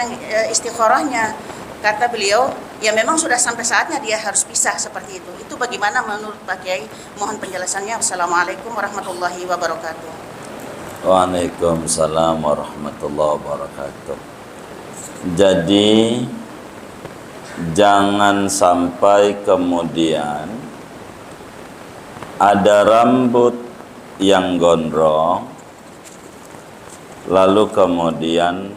istikharahnya? Kata beliau, ya memang sudah sampai saatnya dia harus pisah seperti itu. Itu bagaimana menurut Pak Kiai? Mohon penjelasannya. Wassalamualaikum warahmatullahi wabarakatuh. Waalaikumsalam warahmatullahi wabarakatuh. Jadi jangan sampai kemudian ada rambut yang gondrong lalu kemudian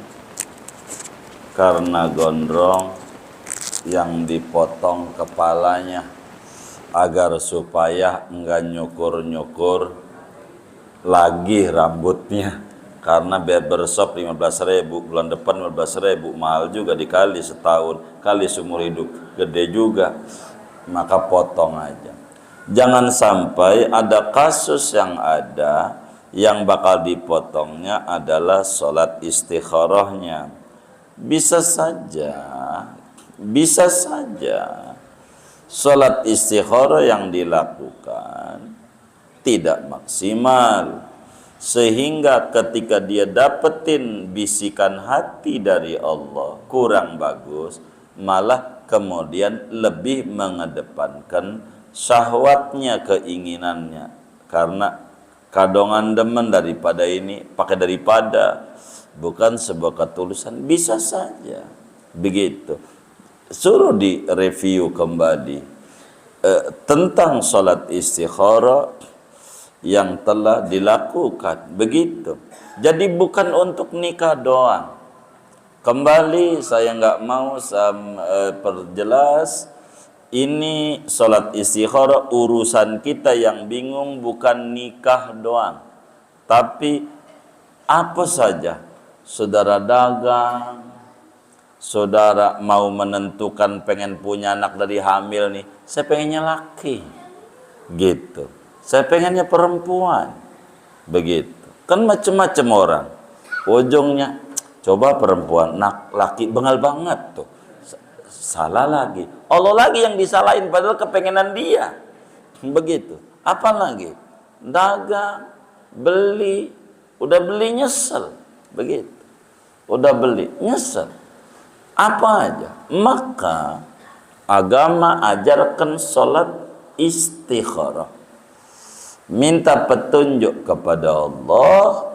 karena gondrong yang dipotong kepalanya agar supaya enggak nyukur-nyukur lagi rambutnya, karena barbershop 15.000, bulan depan 15.000, mahal juga, dikali setahun kali seumur hidup gede juga, maka potong aja. Jangan sampai ada kasus yang ada yang bakal dipotongnya adalah sholat istikharahnya. Bisa saja sholat istikharah yang dilakukan tidak maksimal, sehingga ketika dia dapetin bisikan hati dari Allah kurang bagus, malah kemudian lebih mengedepankan syahwatnya, keinginannya, karena kadongan demen daripada ini pakai daripada, bukan sebuah ketulusan. Bisa saja begitu. Suruh direview kembali tentang sholat istikharah yang telah dilakukan. Begitu. Jadi bukan untuk nikah doang. Kembali saya nggak mau perjelas, ini sholat istikharah urusan kita yang bingung, bukan nikah doang, tapi apa saja. Saudara dagang, saudara mau menentukan pengen punya anak dari hamil nih, saya pengennya laki, gitu. Saya pengennya perempuan, begitu. Kan macam-macam orang. ujungnya coba perempuan, laki bengal banget tuh, salah lagi, Allah lagi yang disalahin padahal kepengenan dia. Begitu. Apa lagi? Dagang, beli, udah beli nyesel. Begitu. Udah beli nyesel. Apa aja. Maka agama ajarkan sholat istikharah. Minta petunjuk kepada Allah.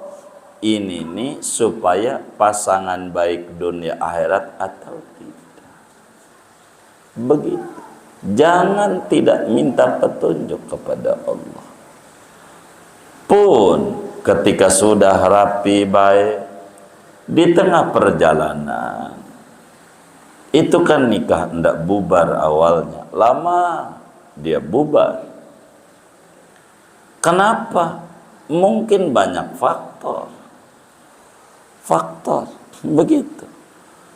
Ini nih supaya pasangan baik dunia akhirat atau tidak. Begitu. Jangan tidak minta petunjuk kepada Allah. Pun ketika sudah rapi baik, di tengah perjalanan, itu kan nikah hendak bubar awalnya, lama dia bubar. Kenapa? Mungkin banyak faktor begitu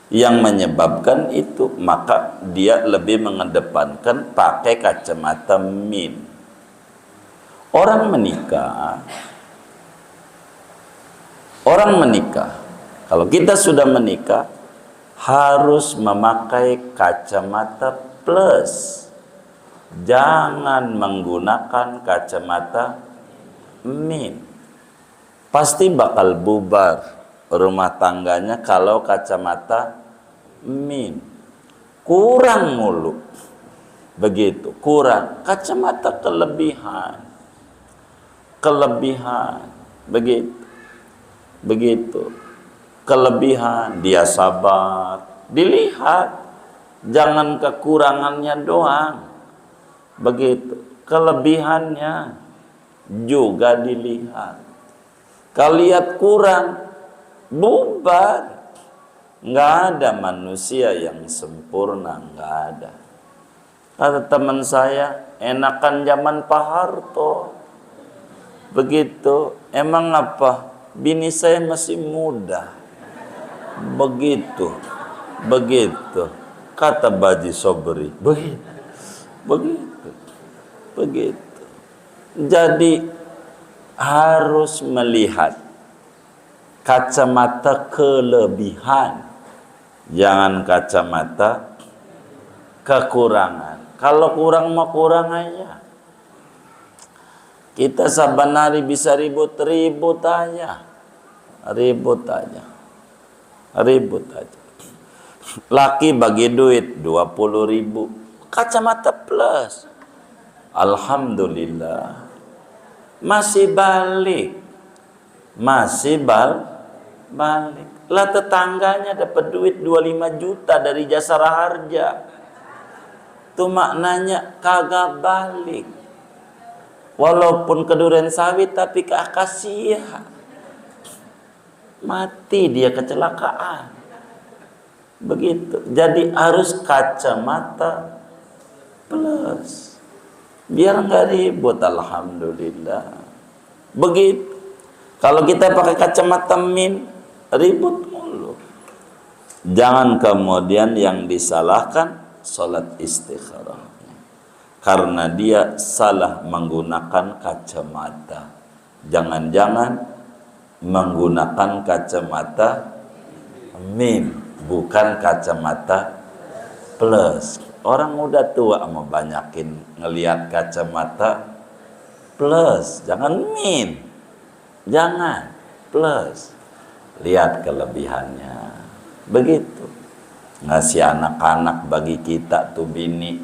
yang menyebabkan itu, maka dia lebih mengedepankan pakai kacamata min. Orang menikah, kalau kita sudah menikah harus memakai kacamata plus, jangan menggunakan kacamata min. Pasti bakal bubar rumah tangganya kalau kacamata min. Kurang mulu. Begitu, kurang. Kacamata kelebihan. Begitu. Kelebihan, dia sabar. Dilihat. Jangan kekurangannya doang. Begitu. Kelebihannya juga dilihat. Kalau lihat kurang, bubar. Nggak ada manusia yang sempurna, nggak ada. Kata teman saya, enakan zaman Pak Harto. Begitu. Emang apa? Bini saya masih muda. Begitu. Kata Baji Sobri. Begitu. Jadi harus melihat kacamata kelebihan, jangan kacamata kekurangan. Kalau kurang mah kurang aja. Kita saban hari bisa ribut aja. Laki bagi duit 20.000, kacamata plus, alhamdulillah, masih balik. Lah tetangganya dapat duit 25 juta dari jasa raharja. Itu maknanya kagak balik. Walaupun ke Duren Sawit tapi ke Akasia. Mati dia kecelakaan. Begitu. Jadi harus kacamata plus. Biar nggak ribut, alhamdulillah. Begitu. Kalau kita pakai kacamata min, ribut mulu. Jangan kemudian yang disalahkan sholat istikharah, karena dia salah menggunakan kacamata. Jangan-jangan menggunakan kacamata min, bukan kacamata plus. Orang udah tua mau banyakin ngelihat kacamata plus, jangan min. Jangan plus, lihat kelebihannya. Begitu. Ngasih anak-anak bagi kita tuh bini,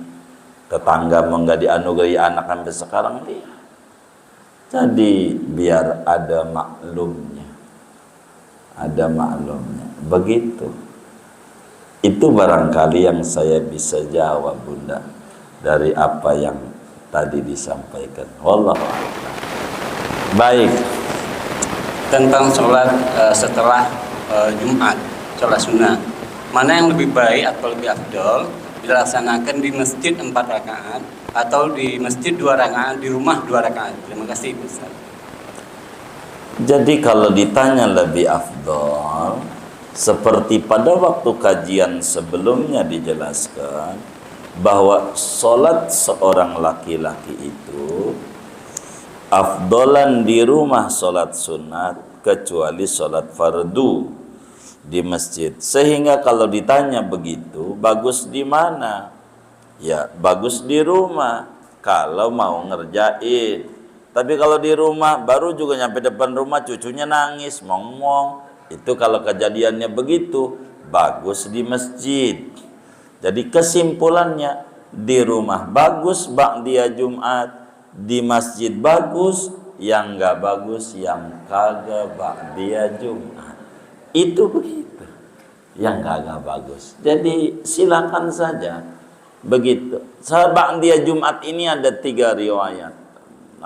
tetangga mau nggak dianugerahi anak sampai sekarang, lihat. Jadi biar ada maklumnya. Begitu. Itu barangkali yang saya bisa jawab, Bunda, dari apa yang tadi disampaikan. Wallahu a'lam. Baik. Tentang sholat setelah Jumat, sholat sunnah, mana yang lebih baik atau lebih afdol dilaksanakan di masjid 4 rakaat atau di masjid 2 rakaat, di rumah 2 rakaat? Terima kasih, Ustaz. Jadi kalau ditanya lebih afdol, seperti pada waktu kajian sebelumnya dijelaskan bahwa sholat seorang laki-laki itu afdolan di rumah sholat sunat kecuali sholat fardu di masjid. Sehingga kalau ditanya begitu, bagus di mana? Ya, bagus di rumah kalau mau ngerjain. Tapi kalau di rumah, baru juga nyampe depan rumah cucunya nangis, mong-mong. Itu kalau kejadiannya begitu, bagus di masjid. Jadi kesimpulannya, di rumah bagus ba'diyah Jumat, di masjid bagus, yang enggak bagus, yang kagak ba'diyah Jumat. Itu begitu. Yang kagak bagus. Jadi silakan saja. Begitu. Ba'diyah Jumat ini ada 3 riwayat.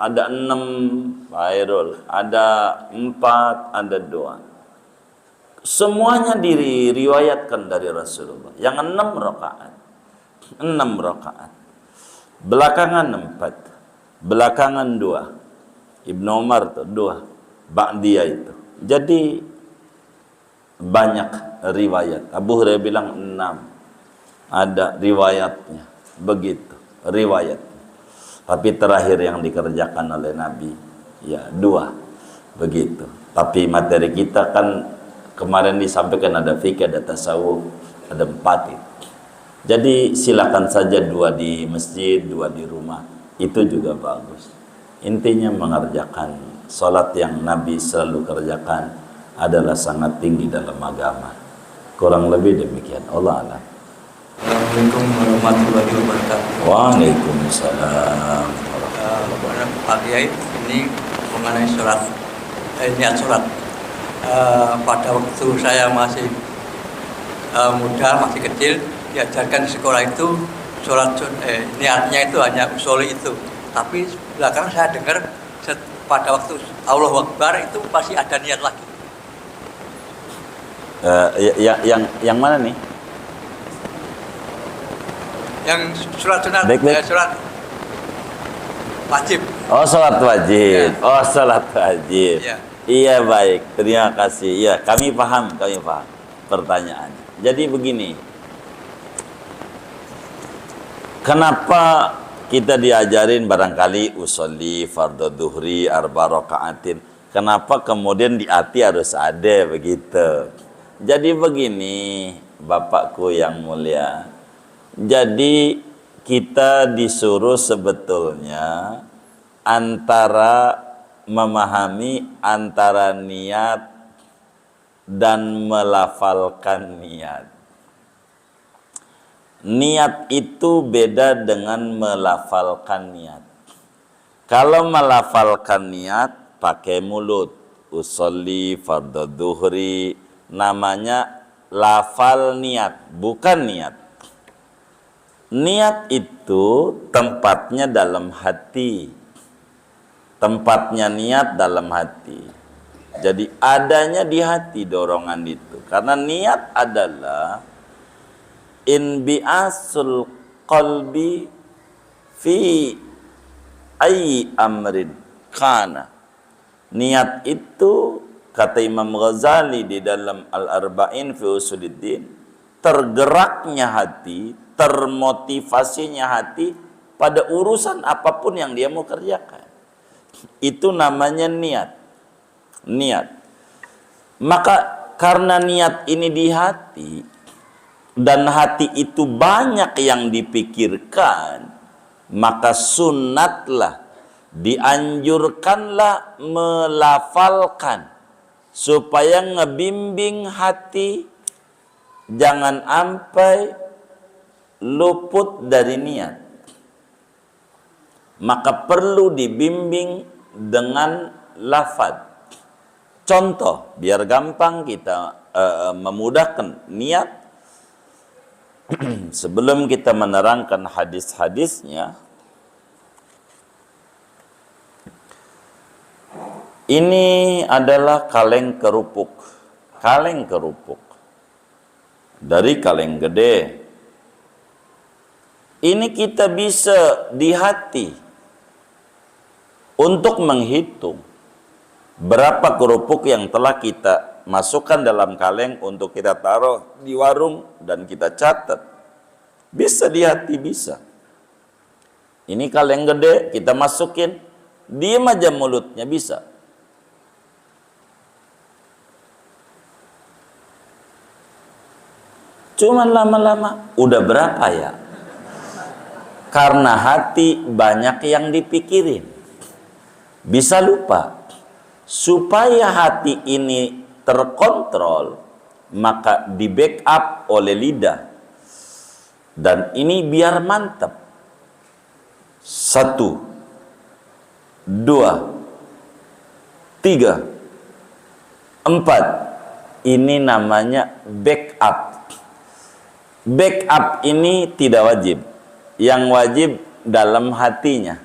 Ada 6, Pak Hairul. Ada 4, ada 2. Semuanya diriwayatkan dari Rasulullah. Yang 6 rakaat. 6 rakaat. Belakangan 4. Belakangan 2. Ibnu Umar tuh 2. Ba'diyah itu. Jadi banyak riwayat. Abu Hurairah bilang 6. Ada riwayatnya. Begitu. Riwayat. Tapi terakhir yang dikerjakan oleh Nabi, ya 2. Begitu. Tapi materi kita kan kemarin disampaikan ada fikih, ada tasawuf, ada 4 itu. Jadi silakan saja 2 di masjid, 2 di rumah. Itu juga bagus. Intinya mengerjakan salat yang Nabi selalu kerjakan adalah sangat tinggi dalam agama. Kurang lebih demikian. Allah a'lam. Assalamualaikum warahmatullahi wabarakatuh. Waalaikumsalam. Pak Kiai, ini mengenai sholat, niat sholat. Pada waktu saya masih muda, masih kecil, diajarkan di sekolah itu sholat, niatnya itu hanya usoli itu. Tapi belakangan saya dengar pada waktu Allahu Akbar itu pasti ada niat lagi. Yang mana nih? Yang sholat sunat, Baik. sholat wajib. Oh, sholat wajib. Ya. Oh, sholat wajib. Ya. Iya, baik. Terima kasih. Iya, kami paham pertanyaannya. Jadi begini. Kenapa kita diajarin barangkali usolli fardhu duhri arba rakaatin? Kenapa kemudian di hati harus ada begitu? Jadi begini, Bapakku yang mulia. Jadi kita disuruh sebetulnya antara memahami antara niat dan melafalkan niat. Niat itu beda dengan melafalkan niat. Kalau melafalkan niat pakai mulut, usolli fardhu duhri, namanya lafal niat, bukan niat. Niat itu tempatnya dalam hati. Tempatnya niat dalam hati. Jadi adanya di hati dorongan itu. Karena niat adalah inbiasul qalbi fi ayyi amrin kana. Niat itu kata Imam Ghazali di dalam Al-Arba'in fi Usuluddin, tergeraknya hati, termotivasinya hati pada urusan apapun yang dia mau kerjakan. Itu namanya niat. Niat. Maka karena niat ini di hati dan hati itu banyak yang dipikirkan, maka sunnatlah, dianjurkanlah melafalkan supaya ngebimbing hati jangan sampai luput dari niat. Maka perlu dibimbing dengan lafaz. Contoh, biar gampang kita memudahkan niat. Sebelum kita menerangkan hadis-hadisnya, ini adalah kaleng kerupuk. Kaleng kerupuk. Dari kaleng gede. Ini kita bisa di hati untuk menghitung berapa kerupuk yang telah kita masukkan dalam kaleng untuk kita taruh di warung dan kita catat. Bisa di hati, bisa. Ini kaleng gede, kita masukin, diem aja mulutnya, bisa. Cuman lama-lama udah berapa ya? Karena hati banyak yang dipikirin, bisa lupa. Supaya hati ini terkontrol, maka di backup oleh lidah. Dan ini biar mantap. 1, 2, 3, 4. Ini namanya backup. Backup ini tidak wajib. Yang wajib dalam hatinya.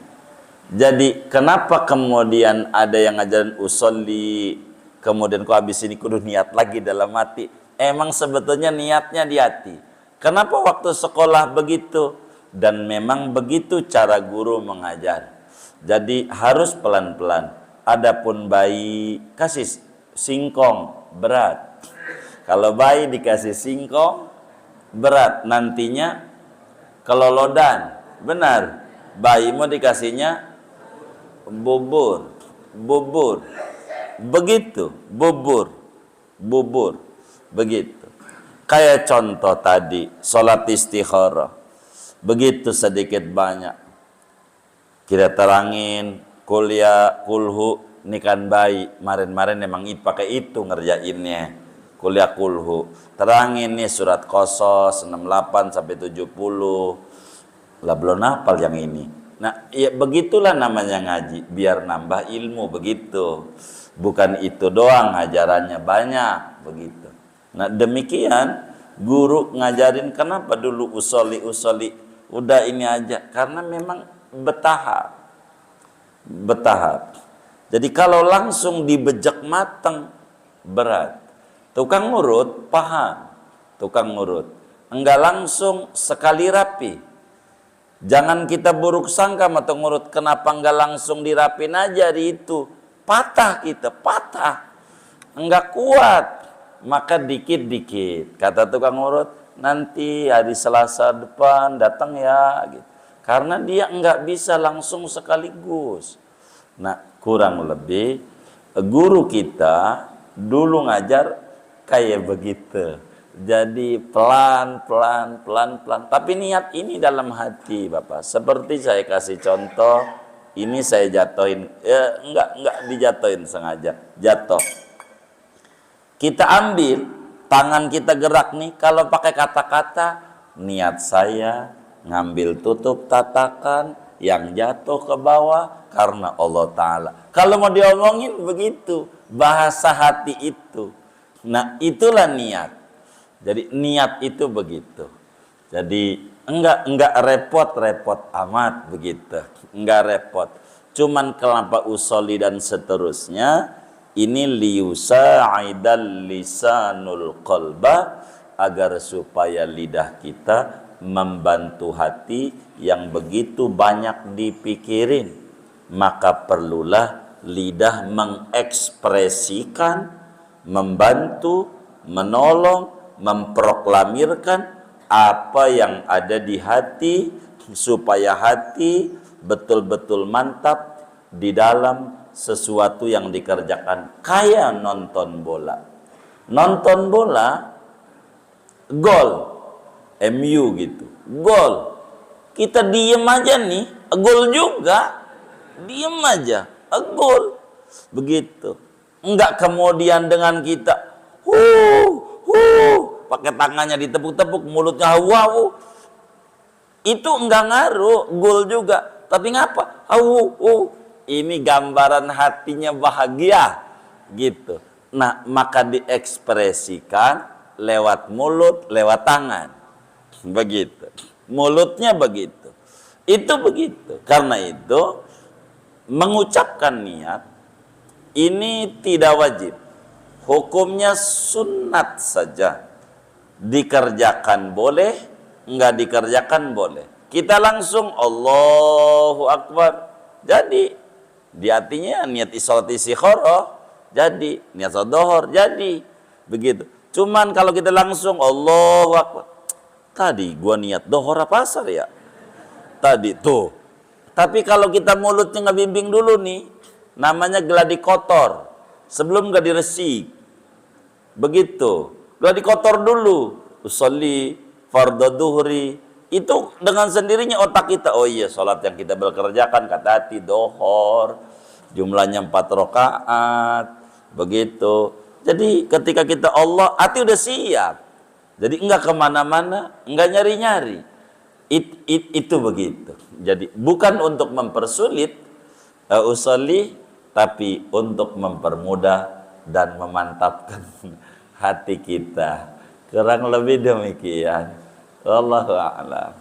Jadi kenapa kemudian ada yang ngajarin usolli, kemudian kok habis ini kudu niat lagi dalam hati? Emang sebetulnya niatnya di hati. Kenapa waktu sekolah begitu? Dan memang begitu cara guru mengajar. Jadi harus pelan-pelan. Adapun bayi kasih singkong berat. Kalau bayi dikasih singkong berat, nantinya kelolodan. Benar, bayi mau dikasihnya bubur, begitu, bubur, begitu. Kayak contoh tadi, sholat istikharah, begitu sedikit banyak kita terangin kuliah kulhu, ini kan bayi, kemarin emang pakai itu ngerjainnya. Kuliah kulhu, terangin nih surat Qasas 68 sampai 70. Lah belum hafal yang ini. Nah, ya begitulah namanya ngaji, biar nambah ilmu begitu. Bukan itu doang ngajarannya, banyak begitu. Nah, demikian guru ngajarin kenapa dulu usolli. Udah ini aja karena memang bertahap. Jadi kalau langsung dibejek mateng berat. Tukang ngurut paham, tukang ngurut enggak langsung sekali rapi. Jangan kita buruk sangka sama tukang ngurut, kenapa enggak langsung dirapin aja di itu, patah kita, patah, enggak kuat, maka dikit-dikit. Kata tukang ngurut, nanti hari Selasa depan datang ya, gitu. Karena dia enggak bisa langsung sekaligus. Nah, kurang lebih guru kita dulu ngajar kayak begitu. Jadi pelan. Tapi niat ini dalam hati, Bapak. Seperti saya kasih contoh, ini saya jatuhin, enggak dijatuhin sengaja, jatuh. Kita ambil, tangan kita gerak nih, kalau pakai kata-kata, niat saya ngambil tutup tatakan yang jatuh ke bawah karena Allah Ta'ala. Kalau mau diomongin begitu, bahasa hati itu. Nah, itulah niat. Jadi niat itu begitu. Jadi enggak repot-repot amat begitu. Enggak repot. Cuman kelapa usolli dan seterusnya ini liyusa'idal lisanul qalba, agar supaya lidah kita membantu hati yang begitu banyak dipikirin. Maka perlulah lidah mengekspresikan, membantu, menolong, memproklamirkan apa yang ada di hati, supaya hati betul-betul mantap di dalam sesuatu yang dikerjakan. Kayak nonton bola. Nonton bola, gol, MU gitu, gol. Kita diem aja nih, gol juga, diem aja, gol. Begitu. Enggak kemudian dengan kita pakai tangannya ditepuk-tepuk, mulutnya wow. Itu enggak ngaruh, gol juga. Tapi ngapa? Ini gambaran hatinya bahagia gitu. Nah, maka diekspresikan lewat mulut, lewat tangan. Begitu. Mulutnya begitu. Itu begitu. Karena itu mengucapkan niat ini tidak wajib. Hukumnya sunat saja. Dikerjakan boleh, enggak dikerjakan boleh. Kita langsung Allahu Akbar. Jadi di hatinya niat sholat istikharah, jadi niat sholat duhur, jadi begitu. Cuman kalau kita langsung Allahu Akbar. Tadi gua niat duhur apa asar ya? Tadi tuh. Tapi kalau kita mulutnya ngebimbing dulu nih, namanya geladi kotor sebelum gak diresik. Begitu. Geladi kotor dulu. usolli fardhu duhri, itu dengan sendirinya otak kita, oh iya sholat yang kita bekerjakan kata hati dohor, jumlahnya 4 rakaat, begitu. Jadi ketika kita Allah, hati udah siap. Jadi enggak kemana-mana, enggak nyari-nyari. Itu begitu. Jadi bukan untuk mempersulit usolli, tapi untuk mempermudah dan memantapkan hati kita. Kurang lebih demikian. Wallahu a'lam.